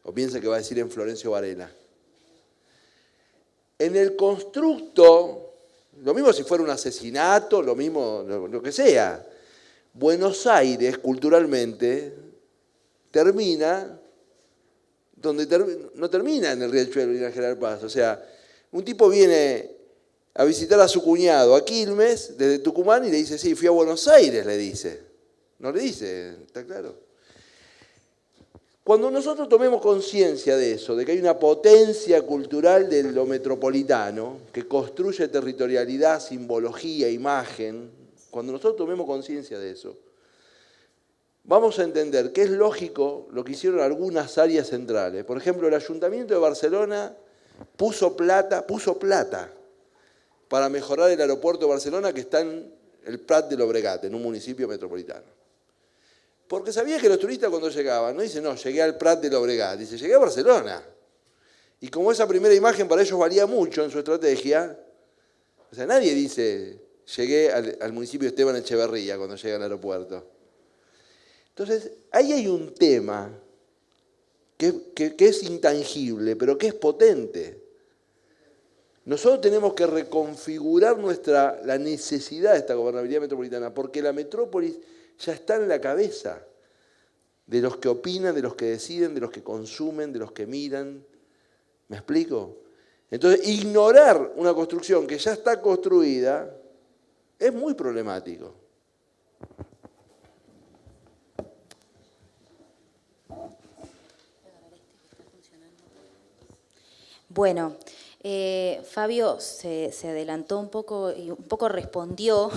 O piensa que va a decir en Florencio Varela. En el constructo, lo mismo si fuera un asesinato, lo mismo, lo que sea. Buenos Aires, culturalmente, termina donde no termina en el riachuelo ni en General Paz. O sea, un tipo viene a visitar a su cuñado a Quilmes, desde Tucumán, y le dice, sí, fui a Buenos Aires, le dice. No le dice, ¿está claro? Cuando nosotros tomemos conciencia de eso, de que hay una potencia cultural de lo metropolitano, que construye territorialidad, simbología, imagen, cuando nosotros tomemos conciencia de eso, vamos a entender que es lógico lo que hicieron algunas áreas centrales. Por ejemplo, el Ayuntamiento de Barcelona puso plata para mejorar el aeropuerto de Barcelona, que está en el Prat de Llobregat, en un municipio metropolitano. Porque sabía que los turistas cuando llegaban, no dicen, no, llegué al Prat de Llobregat, dice, llegué a Barcelona. Y como esa primera imagen para ellos valía mucho en su estrategia, o sea, nadie dice, llegué al municipio de Esteban Echeverría cuando llega al aeropuerto. Entonces, ahí hay un tema que es intangible, pero que es potente. Nosotros tenemos que reconfigurar la necesidad de esta gobernabilidad metropolitana, porque la metrópolis ya está en la cabeza de los que opinan, de los que deciden, de los que consumen, de los que miran. ¿Me explico? Entonces, ignorar una construcción que ya está construida es muy problemático. Bueno, Fabio se adelantó un poco y un poco respondió.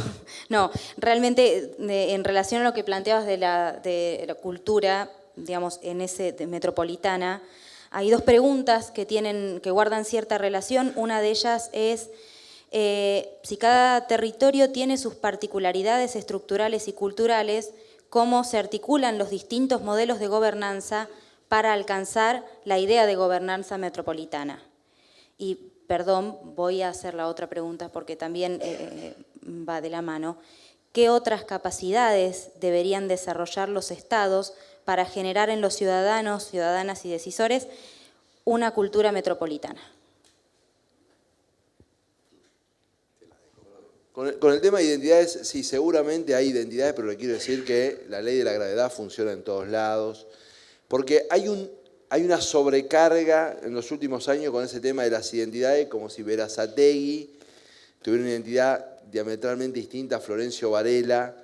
No, realmente en relación a lo que planteabas de la cultura, digamos, en ese metropolitana, hay dos preguntas que guardan cierta relación. Una de ellas es si cada territorio tiene sus particularidades estructurales y culturales, cómo se articulan los distintos modelos de gobernanza para alcanzar la idea de gobernanza metropolitana. Y, perdón, voy a hacer la otra pregunta porque también va de la mano. ¿Qué otras capacidades deberían desarrollar los estados para generar en los ciudadanos, ciudadanas y decisores una cultura metropolitana? Con el tema de identidades, sí, seguramente hay identidades, pero le quiero decir que la ley de la gravedad funciona en todos lados, porque hay una sobrecarga en los últimos años con ese tema de las identidades, como si Berazategui tuviera una identidad diametralmente distinta a Florencio Varela,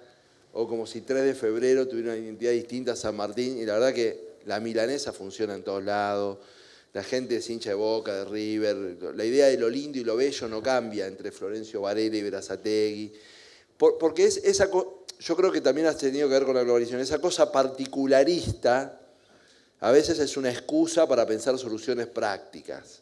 o como si 3 de febrero tuviera una identidad distinta a San Martín, y la verdad que la milanesa funciona en todos lados, la gente es hincha de Boca, de River, la idea de lo lindo y lo bello no cambia entre Florencio Varela y Berazategui, porque es yo creo que también ha tenido que ver con la globalización, esa cosa particularista a veces es una excusa para pensar soluciones prácticas.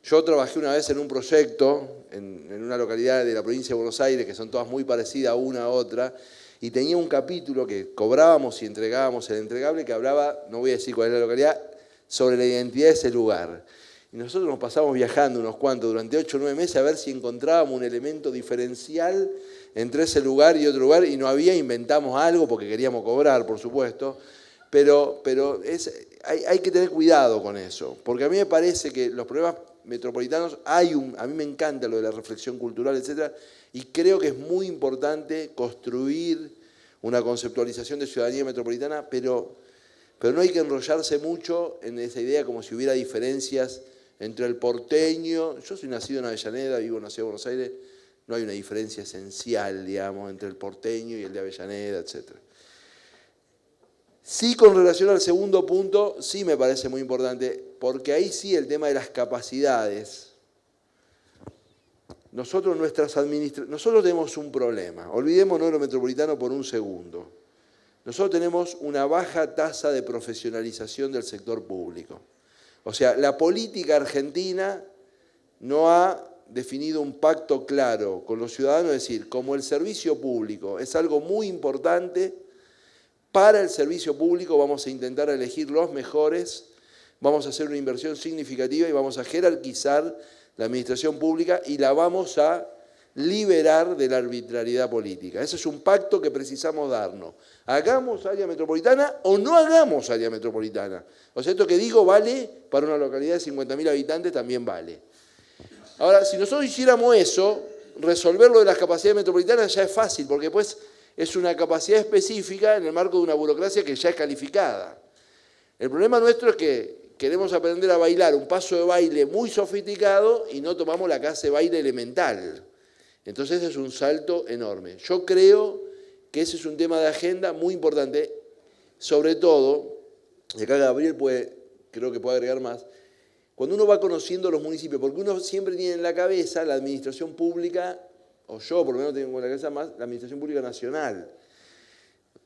Yo trabajé una vez en un proyecto en una localidad de la provincia de Buenos Aires, que son todas muy parecidas una a otra, y tenía un capítulo que cobrábamos y entregábamos el entregable que hablaba, no voy a decir cuál es la localidad, sobre la identidad de ese lugar. Y nosotros nos pasamos viajando unos cuantos durante 8 o 9 meses a ver si encontrábamos un elemento diferencial entre ese lugar y otro lugar, y no había, inventamos algo porque queríamos cobrar, por supuesto, pero hay que tener cuidado con eso, porque a mí me parece que los problemas metropolitanos, a mí me encanta lo de la reflexión cultural, etcétera, y creo que es muy importante construir una conceptualización de ciudadanía metropolitana, pero no hay que enrollarse mucho en esa idea como si hubiera diferencias entre el porteño. Yo soy nacido en Avellaneda, vivo en la ciudad de Buenos Aires, no hay una diferencia esencial, digamos, entre el porteño y el de Avellaneda, etcétera. Sí, con relación al segundo punto, sí me parece muy importante, porque ahí sí el tema de las capacidades. Nosotros tenemos un problema, olvidémonos de lo metropolitano por un segundo. Nosotros tenemos una baja tasa de profesionalización del sector público. O sea, la política argentina no ha definido un pacto claro con los ciudadanos, es decir, como el servicio público es algo muy importante, para el servicio público vamos a intentar elegir los mejores, vamos a hacer una inversión significativa y vamos a jerarquizar la administración pública y la vamos a liberar de la arbitrariedad política. Ese es un pacto que precisamos darnos. ¿Hagamos área metropolitana o no hagamos área metropolitana? O sea, esto que digo vale para una localidad de 50.000 habitantes, también vale. Ahora, si nosotros hiciéramos eso, resolverlo de las capacidades metropolitanas ya es fácil, porque después es una capacidad específica en el marco de una burocracia que ya es calificada. El problema nuestro es que queremos aprender a bailar un paso de baile muy sofisticado y no tomamos la clase de baile elemental. Entonces es un salto enorme. Yo creo que ese es un tema de agenda muy importante, sobre todo, y acá Gabriel creo que puede agregar más, cuando uno va conociendo los municipios, porque uno siempre tiene en la cabeza la administración pública, o yo por lo menos tengo en la cabeza más, la administración pública nacional.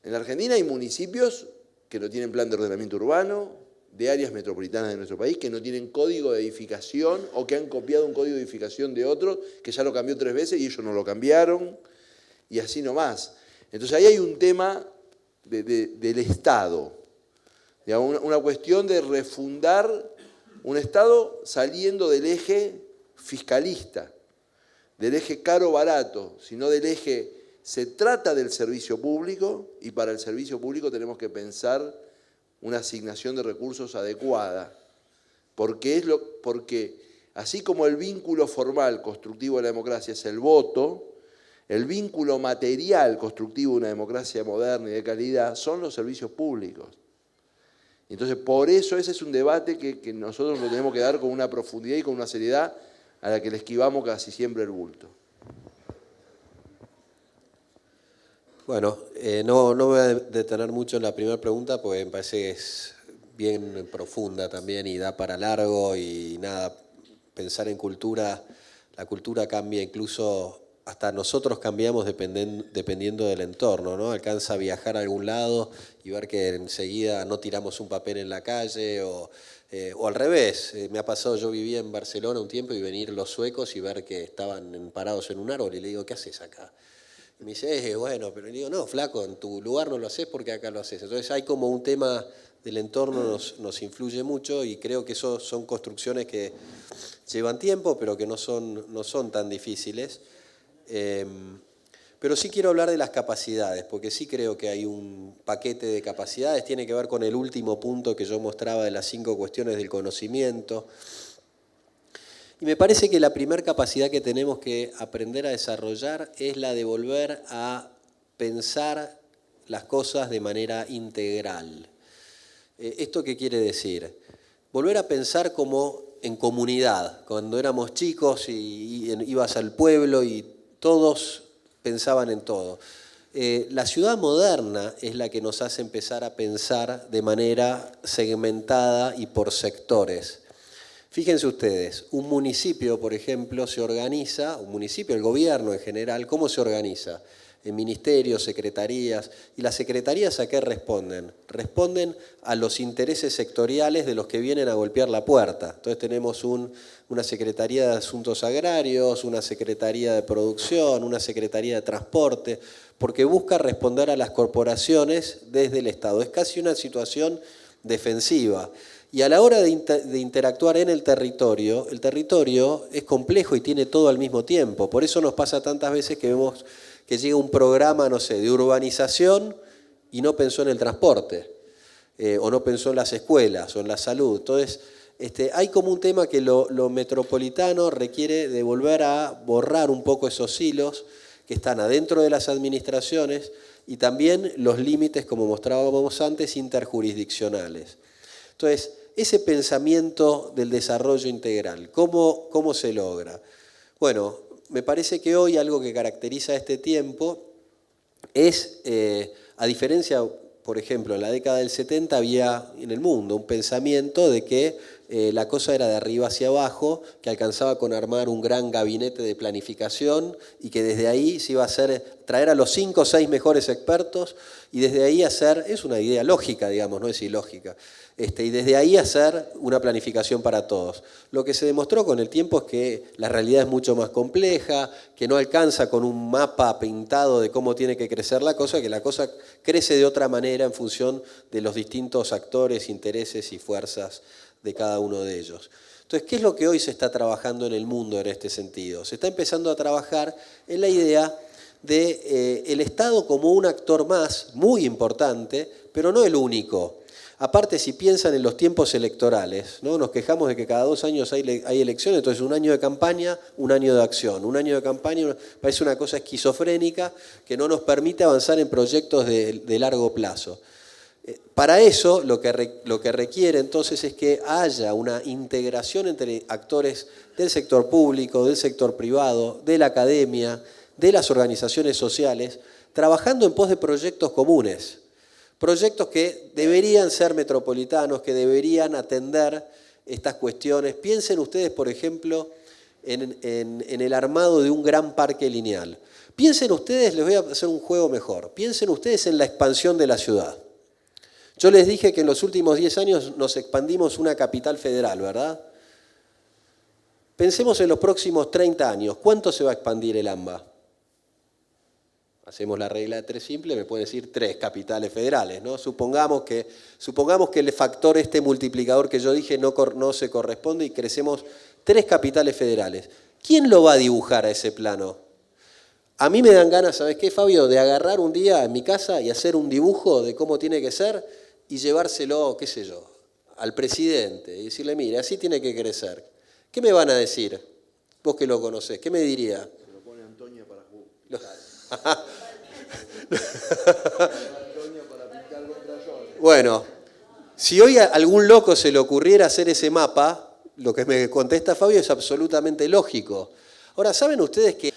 En la Argentina hay municipios que no tienen plan de ordenamiento urbano, de áreas metropolitanas de nuestro país, que no tienen código de edificación o que han copiado un código de edificación de otro, que ya lo cambió 3 veces y ellos no lo cambiaron, y así nomás. Entonces ahí hay un tema del Estado, digamos, una cuestión de refundar un Estado saliendo del eje fiscalista, del eje caro-barato, sino del eje, se trata del servicio público y para el servicio público tenemos que pensar una asignación de recursos adecuada, porque así como el vínculo formal constructivo de la democracia es el voto, el vínculo material constructivo de una democracia moderna y de calidad son los servicios públicos. Entonces, por eso ese es un debate que nosotros lo tenemos que dar con una profundidad y con una seriedad a la que le esquivamos casi siempre el bulto. Bueno, no me voy a detener mucho en la primera pregunta porque me parece que es bien profunda también y da para largo y nada, pensar en cultura, la cultura cambia incluso, hasta nosotros cambiamos dependiendo del entorno, ¿no? Alcanza a viajar a algún lado y ver que enseguida no tiramos un papel en la calle o al revés. Me ha pasado, yo vivía en Barcelona un tiempo y venir los suecos y ver que estaban parados en un árbol y le digo, ¿qué haces acá? Y me dice, bueno, pero le digo, no, flaco, en tu lugar no lo haces porque acá lo haces. Entonces hay como un tema del entorno nos influye mucho y creo que eso son construcciones que llevan tiempo, pero que no son tan difíciles. Pero sí quiero hablar de las capacidades, porque sí creo que hay un paquete de capacidades, tiene que ver con el último punto que yo mostraba de las 5 cuestiones del conocimiento. Y me parece que la primera capacidad que tenemos que aprender a desarrollar es la de volver a pensar las cosas de manera integral. ¿Esto qué quiere decir? Volver a pensar como en comunidad. Cuando éramos chicos y ibas al pueblo y todos pensaban en todo. La ciudad moderna es la que nos hace empezar a pensar de manera segmentada y por sectores. Fíjense ustedes, un municipio, por ejemplo, se organiza, un municipio, el gobierno en general, ¿cómo se organiza? En ministerios, secretarías. ¿Y las secretarías a qué responden? Responden a los intereses sectoriales de los que vienen a golpear la puerta. Entonces tenemos una Secretaría de Asuntos Agrarios, una Secretaría de Producción, una Secretaría de Transporte, porque busca responder a las corporaciones desde el Estado. Es casi una situación defensiva. Y a la hora de interactuar en el territorio es complejo y tiene todo al mismo tiempo. Por eso nos pasa tantas veces que vemos que llega un programa, no sé, de urbanización y no pensó en el transporte, o no pensó en las escuelas, o en la salud. Entonces, hay como un tema que lo metropolitano requiere de volver a borrar un poco esos hilos que están adentro de las administraciones y también los límites, como mostrábamos antes, interjurisdiccionales. Entonces, ese pensamiento del desarrollo integral, ¿cómo se logra? Bueno, me parece que hoy algo que caracteriza este tiempo es, a diferencia, por ejemplo, en la década del 70 había en el mundo un pensamiento de que la cosa era de arriba hacia abajo, que alcanzaba con armar un gran gabinete de planificación y que desde ahí se iba a traer a los 5 o 6 mejores expertos y desde ahí hacer, es una idea lógica, digamos, no es ilógica, y desde ahí hacer una planificación para todos. Lo que se demostró con el tiempo es que la realidad es mucho más compleja, que no alcanza con un mapa pintado de cómo tiene que crecer la cosa, que la cosa crece de otra manera en función de los distintos actores, intereses y fuerzas de cada uno de ellos. Entonces, ¿qué es lo que hoy se está trabajando en el mundo en este sentido? Se está empezando a trabajar en la idea de el Estado como un actor más, muy importante, pero no el único. Aparte, si piensan en los tiempos electorales, ¿no? Nos quejamos de que cada 2 años hay elecciones, entonces un año de campaña, un año de acción. Un año de campaña parece una cosa esquizofrénica que no nos permite avanzar en proyectos de largo plazo. Para eso, lo que requiere entonces es que haya una integración entre actores del sector público, del sector privado, de la academia, de las organizaciones sociales, trabajando en pos de proyectos comunes. Proyectos que deberían ser metropolitanos, que deberían atender estas cuestiones. Piensen ustedes, por ejemplo, en el armado de un gran parque lineal. Piensen ustedes, les voy a hacer un juego mejor, piensen ustedes en la expansión de la ciudad. Yo les dije que en los últimos 10 años nos expandimos una capital federal, ¿verdad? Pensemos en los próximos 30 años. ¿Cuánto se va a expandir el AMBA? Hacemos la regla de 3 simple, me pueden decir 3 capitales federales, ¿no? Supongamos que el factor multiplicador que yo dije no se corresponde y crecemos 3 capitales federales. ¿Quién lo va a dibujar a ese plano? A mí me dan ganas, ¿sabes qué, Fabio? De agarrar un día en mi casa y hacer un dibujo de cómo tiene que ser y llevárselo, qué sé yo, al presidente y decirle, mire, así tiene que crecer. ¿Qué me van a decir? Vos que lo conocés, ¿qué me diría? Se lo pone Antonia para Bueno, Si hoy a algún loco se le ocurriera hacer ese mapa, lo que me contesta Fabio es absolutamente lógico. Ahora, ¿saben ustedes que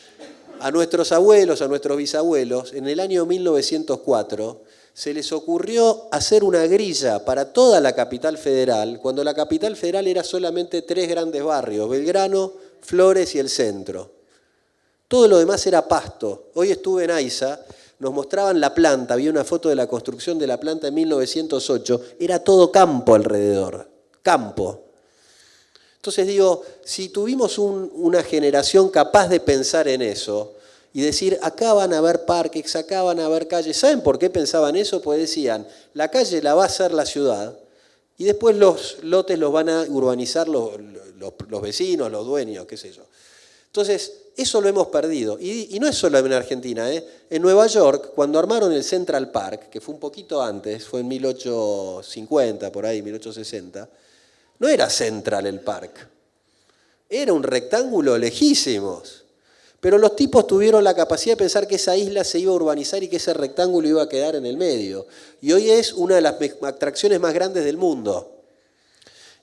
a nuestros abuelos, a nuestros bisabuelos, en el año 1904, se les ocurrió hacer una grilla para toda la capital federal, cuando la capital federal era solamente 3 grandes barrios, Belgrano, Flores y el centro? Todo lo demás era pasto. Hoy estuve en AISA, nos mostraban la planta, había una foto de la construcción de la planta en 1908, era todo campo alrededor, campo. Entonces digo, si tuvimos una generación capaz de pensar en eso y decir, acá van a haber parques, acá van a haber calles, ¿saben por qué pensaban eso? Pues decían, la calle la va a hacer la ciudad y después los lotes los van a urbanizar los vecinos, los dueños, qué sé yo. Entonces, eso lo hemos perdido. Y no es solo en Argentina. En Nueva York, cuando armaron el Central Park, que fue un poquito antes, fue en 1850, por ahí, 1860, no era Central el parque. Era un rectángulo lejísimos. Pero los tipos tuvieron la capacidad de pensar que esa isla se iba a urbanizar y que ese rectángulo iba a quedar en el medio. Y hoy es una de las atracciones más grandes del mundo.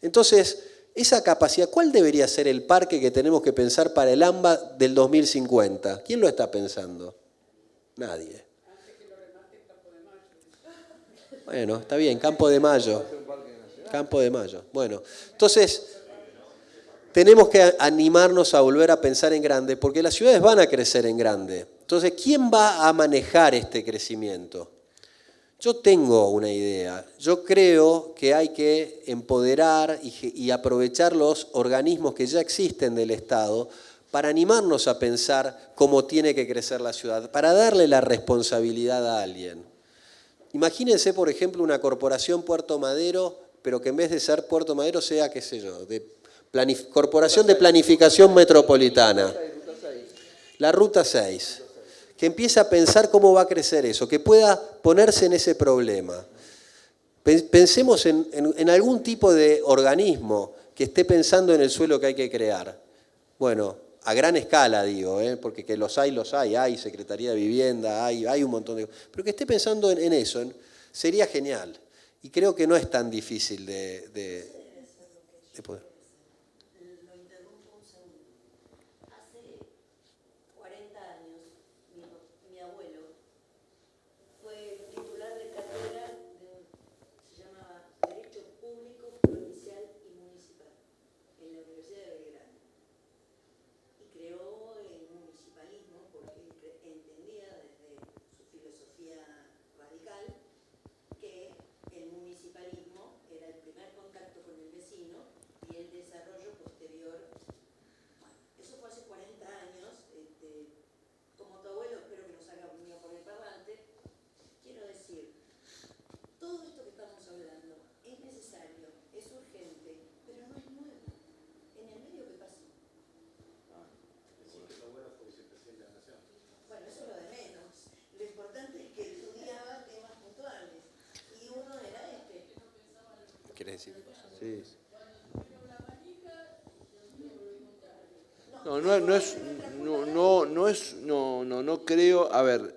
Entonces, esa capacidad, ¿cuál debería ser el parque que tenemos que pensar para el AMBA del 2050? ¿Quién lo está pensando? Nadie. Bueno, está bien, Campo de Mayo. Campo de Mayo. Bueno, entonces tenemos que animarnos a volver a pensar en grande, porque las ciudades van a crecer en grande. Entonces, ¿quién va a manejar este crecimiento? Yo tengo una idea. Yo creo que hay que empoderar y aprovechar los organismos que ya existen del Estado para animarnos a pensar cómo tiene que crecer la ciudad, para darle la responsabilidad a alguien. Imagínense, por ejemplo, una corporación Puerto Madero, pero que en vez de ser Puerto Madero sea, qué sé yo, Corporación de Planificación Metropolitana. La Ruta 6. Que empiece a pensar cómo va a crecer eso, que pueda ponerse en ese problema. Pensemos en algún tipo de organismo que esté pensando en el suelo que hay que crear. Bueno, a gran escala digo, porque que los hay, hay Secretaría de Vivienda, hay un montón de cosas. Pero que esté pensando en eso, sería genial. Y creo que no es tan difícil de poder. Sí. No creo. A ver,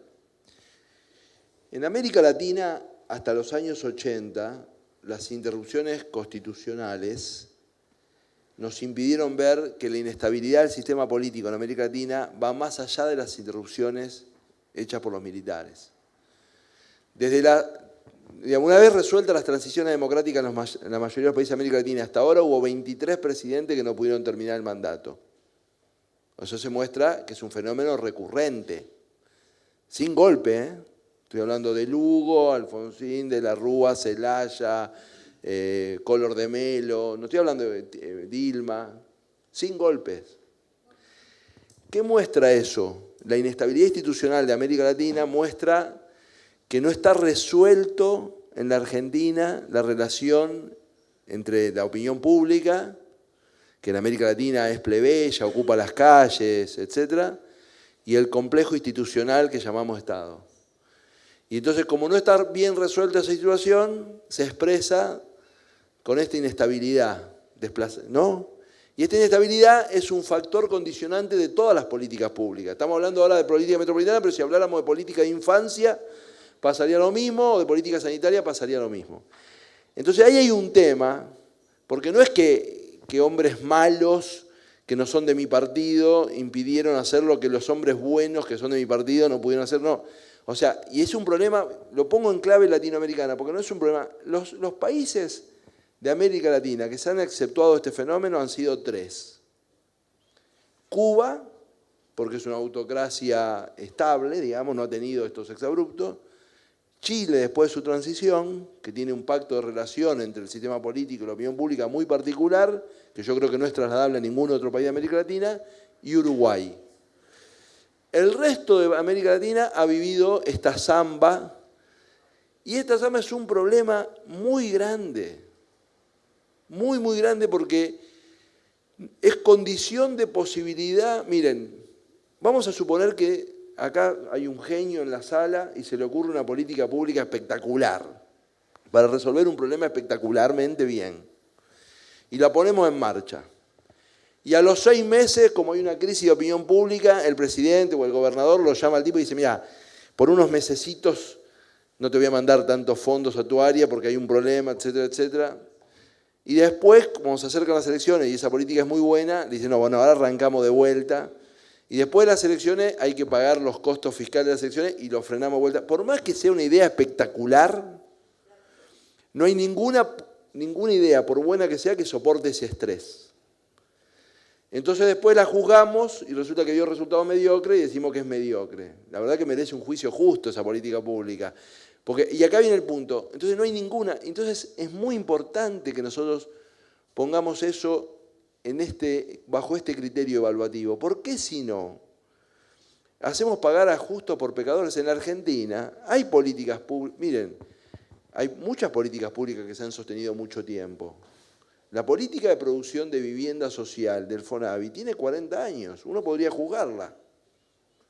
en América Latina, hasta los años 80, las interrupciones constitucionales nos impidieron ver que la inestabilidad del sistema político en América Latina va más allá de las interrupciones hechas por los militares. Una vez resueltas las transiciones democráticas en la mayoría de los países de América Latina, hasta ahora hubo 23 presidentes que no pudieron terminar el mandato. Eso se muestra que es un fenómeno recurrente, sin golpe. Estoy hablando de Lugo, Alfonsín, de la Rúa, Zelaya, Collor de Mello, no estoy hablando de Dilma, sin golpes. ¿Qué muestra eso? La inestabilidad institucional de América Latina muestra que no está resuelto en la Argentina la relación entre la opinión pública, que en América Latina es plebeya, ocupa las calles, etc., y el complejo institucional que llamamos Estado. Y entonces, como no está bien resuelta esa situación, se expresa con esta inestabilidad, ¿no? Y esta inestabilidad es un factor condicionante de todas las políticas públicas. Estamos hablando ahora de política metropolitana, pero si habláramos de política de infancia, pasaría lo mismo, o de política sanitaria pasaría lo mismo. Entonces ahí hay un tema, porque no es que hombres malos que no son de mi partido impidieron hacer lo que los hombres buenos que son de mi partido no pudieron hacer, no. O sea, y es un problema, lo pongo en clave latinoamericana, porque no es un problema. Los países de América Latina que se han exceptuado este fenómeno han sido 3. Cuba, porque es una autocracia estable, digamos, no ha tenido estos exabruptos. Chile, después de su transición, que tiene un pacto de relación entre el sistema político y la opinión pública muy particular, que yo creo que no es trasladable a ningún otro país de América Latina, y Uruguay. El resto de América Latina ha vivido esta zamba, y esta zamba es un problema muy grande, muy, muy grande, porque es condición de posibilidad. Miren, vamos a suponer que acá hay un genio en la sala y se le ocurre una política pública espectacular para resolver un problema espectacularmente bien. Y la ponemos en marcha. Y a los 6 meses, como hay una crisis de opinión pública, el presidente o el gobernador lo llama al tipo y dice, mira, por unos mesecitos no te voy a mandar tantos fondos a tu área porque hay un problema, etcétera, etcétera. Y después, como se acercan las elecciones y esa política es muy buena, le dicen, no, bueno, ahora arrancamos de vuelta. Y después de las elecciones hay que pagar los costos fiscales de las elecciones y lo frenamos de vuelta. Por más que sea una idea espectacular, no hay ninguna idea, por buena que sea, que soporte ese estrés. Entonces después la juzgamos y resulta que dio resultados mediocres y decimos que es mediocre. La verdad que merece un juicio justo esa política pública. Y acá viene el punto. Entonces no hay ninguna. Entonces es muy importante que nosotros pongamos eso bajo este criterio evaluativo. ¿Por qué si no? Hacemos pagar a justos por pecadores. En la Argentina hay políticas públicas, miren, hay muchas políticas públicas que se han sostenido mucho tiempo. La política de producción de vivienda social del FONAVI tiene 40 años, uno podría juzgarla.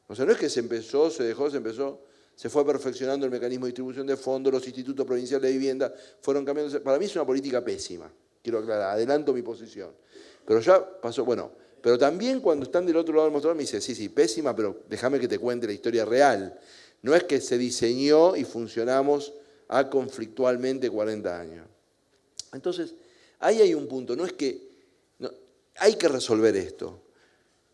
O sea, no es que se empezó, se dejó, se fue perfeccionando el mecanismo de distribución de fondos, los institutos provinciales de vivienda fueron cambiando. Para mí es una política pésima, quiero aclarar, adelanto mi posición. Pero ya pasó, bueno, pero también cuando están del otro lado del mostrador me dice, sí, pésima, pero déjame que te cuente la historia real. No es que se diseñó y funcionamos conflictualmente 40 años. Entonces, ahí hay un punto, hay que resolver esto.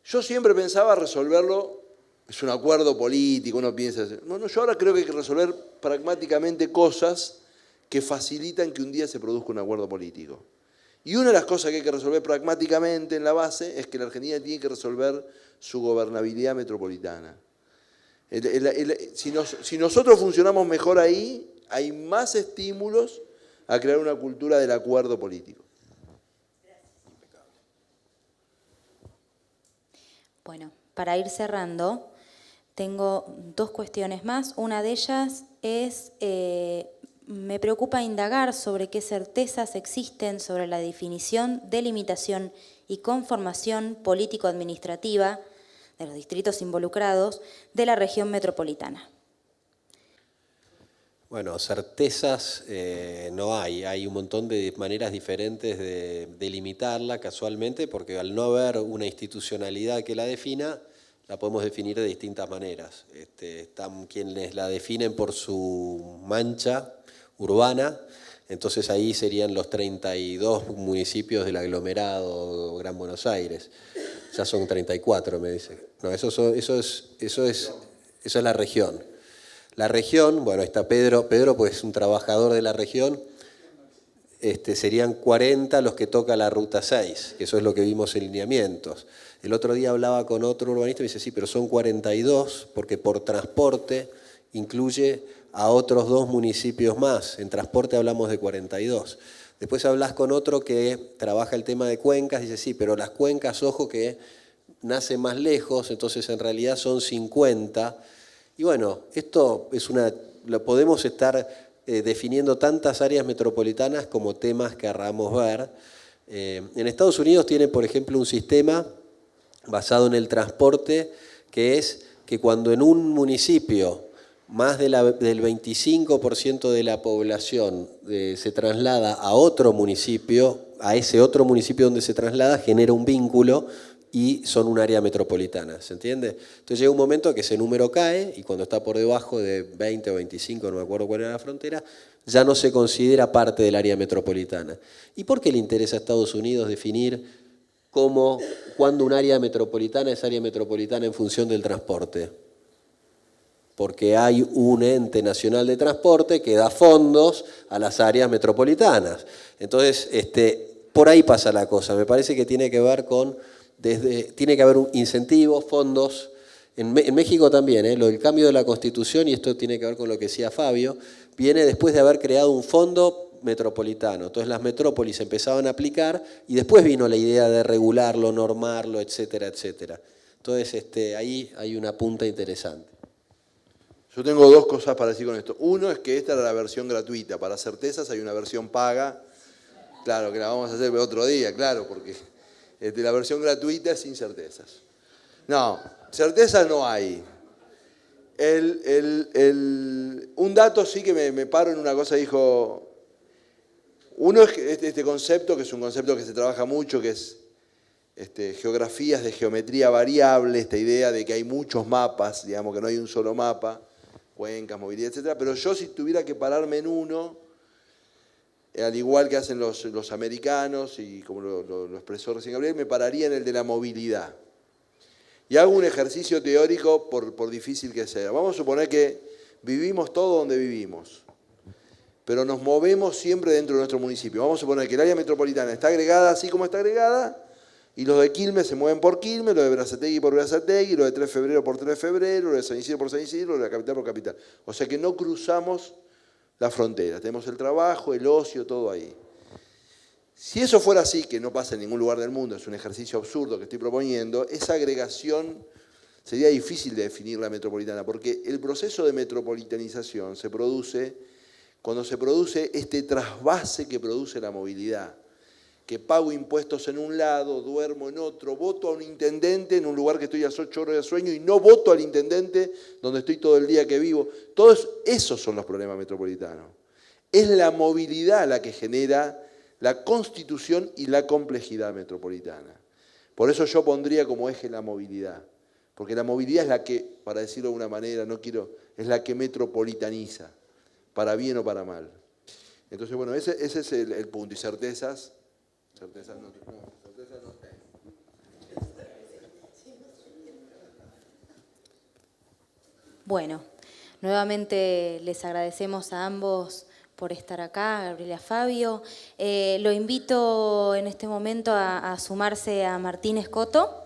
Yo siempre pensaba resolverlo, es un acuerdo político, uno piensa, no, yo ahora creo que hay que resolver pragmáticamente cosas que facilitan que un día se produzca un acuerdo político. Y una de las cosas que hay que resolver pragmáticamente en la base es que la Argentina tiene que resolver su gobernabilidad metropolitana. Si nosotros funcionamos mejor ahí, hay más estímulos a crear una cultura del acuerdo político. Bueno, para ir cerrando, tengo 2 cuestiones más. Una de ellas es, me preocupa indagar sobre qué certezas existen sobre la definición, delimitación y conformación político-administrativa de los distritos involucrados de la región metropolitana. Bueno, certezas no hay un montón de maneras diferentes de delimitarla casualmente, porque al no haber una institucionalidad que la defina, la podemos definir de distintas maneras. Están quienes la definen por su mancha urbana, entonces ahí serían los 32 municipios del aglomerado Gran Buenos Aires. Ya son 34, me dice. No, eso es la región. La región, bueno, está Pedro pues es un trabajador de la región, serían 40 los que toca la Ruta 6, que eso es lo que vimos en lineamientos. El otro día hablaba con otro urbanista y me dice, sí, pero son 42, porque por transporte incluye a otros 2 municipios más. En transporte hablamos de 42. Después hablas con otro que trabaja el tema de cuencas, dice, sí, pero las cuencas, ojo que nace más lejos, entonces en realidad son 50. Y bueno, esto lo podemos estar definiendo tantas áreas metropolitanas como temas que querramos ver. En Estados Unidos tienen, por ejemplo, un sistema basado en el transporte, que es que cuando en un municipio más del 25% de la población se traslada a otro municipio, a ese otro municipio donde se traslada, genera un vínculo y son un área metropolitana, ¿se entiende? Entonces llega un momento que ese número cae y cuando está por debajo de 20 o 25, no me acuerdo cuál era la frontera, ya no se considera parte del área metropolitana. ¿Y por qué le interesa a Estados Unidos definir cuándo un área metropolitana es área metropolitana en función del transporte? Porque hay un ente nacional de transporte que da fondos a las áreas metropolitanas. Entonces, por ahí pasa la cosa. Me parece que tiene que ver tiene que haber un incentivo, fondos. En México también, el cambio de la Constitución, y esto tiene que ver con lo que decía Fabio, viene después de haber creado un fondo metropolitano. Entonces las metrópolis empezaban a aplicar y después vino la idea de regularlo, normarlo, etcétera, etcétera. Entonces ahí hay una punta interesante. Yo tengo dos cosas para decir con esto. Uno es que esta era la versión gratuita. Para certezas hay una versión paga. Claro, que la vamos a hacer otro día, claro, porque la versión gratuita es sin certezas. No, certezas no hay. Un dato sí que me paro en una cosa, dijo. Uno es este concepto, que es un concepto que se trabaja mucho, que es geografías de geometría variable, esta idea de que hay muchos mapas, digamos que no hay un solo mapa, cuencas, movilidad, etc. Pero yo si tuviera que pararme en uno, al igual que hacen los americanos, y como lo expresó recién Gabriel, me pararía en el de la movilidad. Y hago un ejercicio teórico por difícil que sea. Vamos a suponer que vivimos todo donde vivimos, pero nos movemos siempre dentro de nuestro municipio. Vamos a suponer que el área metropolitana está agregada así como está agregada, y los de Quilmes se mueven por Quilmes, los de Berazategui por Berazategui, los de 3 de febrero por 3 de febrero, los de San Isidro por San Isidro, los de la capital por capital. O sea que no cruzamos la frontera, tenemos el trabajo, el ocio, todo ahí. Si eso fuera así, que no pasa en ningún lugar del mundo, es un ejercicio absurdo que estoy proponiendo, esa agregación sería difícil de definir la metropolitana, porque el proceso de metropolitanización se produce cuando se produce este trasvase que produce la movilidad, que pago impuestos en un lado, duermo en otro, voto a un intendente en un lugar que estoy a 8 horas de sueño y no voto al intendente donde estoy todo el día que vivo. Todos esos son los problemas metropolitanos. Es la movilidad la que genera la constitución y la complejidad metropolitana. Por eso yo pondría como eje la movilidad, porque la movilidad es la que, para decirlo de una manera, es la que metropolitaniza, para bien o para mal. Entonces, bueno, ese es el punto. Y certezas no tengo. Bueno, nuevamente les agradecemos a ambos por estar acá, Gabriel y Fabio. Lo invito en este momento a sumarse a Martín Escoto.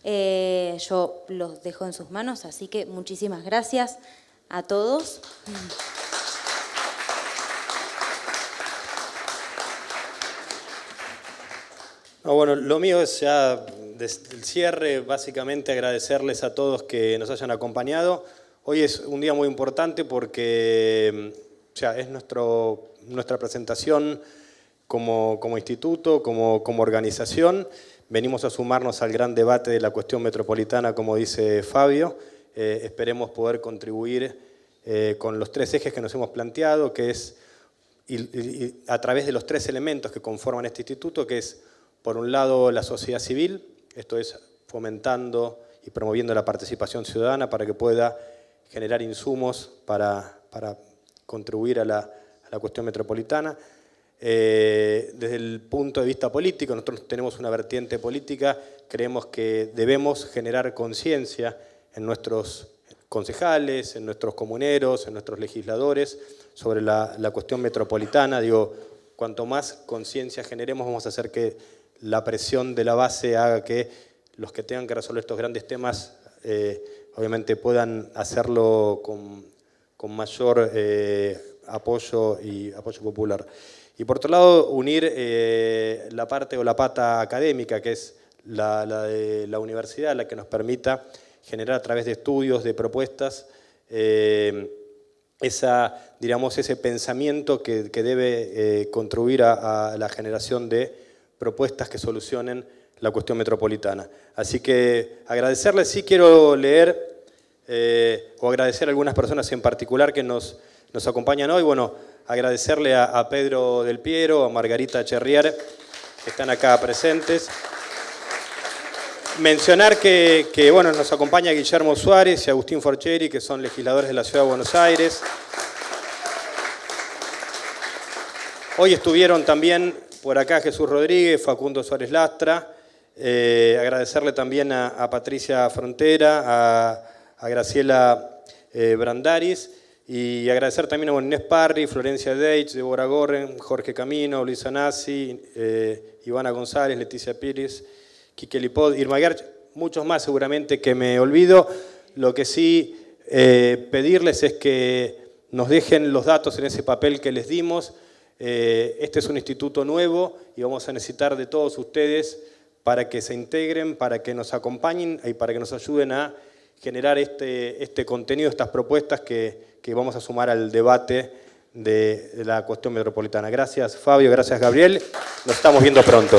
Yo los dejo en sus manos, así que muchísimas gracias a todos. Bueno, lo mío es ya desde el cierre, básicamente agradecerles a todos que nos hayan acompañado. Hoy es un día muy importante porque es nuestra presentación como instituto, como organización. Venimos a sumarnos al gran debate de la cuestión metropolitana, como dice Fabio. Esperemos poder contribuir con los 3 ejes que nos hemos planteado, que es y a través de los 3 elementos que conforman este instituto, que es, por un lado, la sociedad civil, esto es fomentando y promoviendo la participación ciudadana para que pueda generar insumos para contribuir a la cuestión metropolitana. Desde el punto de vista político, nosotros tenemos una vertiente política, creemos que debemos generar conciencia en nuestros concejales, en nuestros comuneros, en nuestros legisladores, sobre la cuestión metropolitana. Digo, cuanto más conciencia generemos, vamos a hacer que la presión de la base haga que los que tengan que resolver estos grandes temas, obviamente puedan hacerlo con mayor apoyo y apoyo popular. Y por otro lado, unir la parte o la pata académica, que es la de la universidad, la que nos permita generar a través de estudios, de propuestas, ese pensamiento que debe contribuir a la generación de propuestas que solucionen la cuestión metropolitana. Así que agradecerles, sí quiero leer o agradecer a algunas personas en particular que nos acompañan hoy. Bueno, agradecerle a Pedro Del Piero, a Margarita Cherrier, que están acá presentes. Mencionar que nos acompaña Guillermo Suárez y Agustín Forcheri, que son legisladores de la Ciudad de Buenos Aires. Hoy estuvieron también por acá Jesús Rodríguez, Facundo Suárez Lastra. Agradecerle también a Patricia Frontera, a Graciela Brandaris, y agradecer también a Inés Parri, Florencia Deitch, Débora Gorren, Jorge Camino, Luisa Nassi, Ivana González, Leticia Pires, Quique Lipod, Irma Gerch, muchos más seguramente que me olvido. Lo que sí pedirles es que nos dejen los datos en ese papel que les dimos. Este es un instituto nuevo y vamos a necesitar de todos ustedes para que se integren, para que nos acompañen y para que nos ayuden a generar este contenido, estas propuestas que vamos a sumar al debate de la cuestión metropolitana. Gracias, Fabio, gracias, Gabriel. Nos estamos viendo pronto.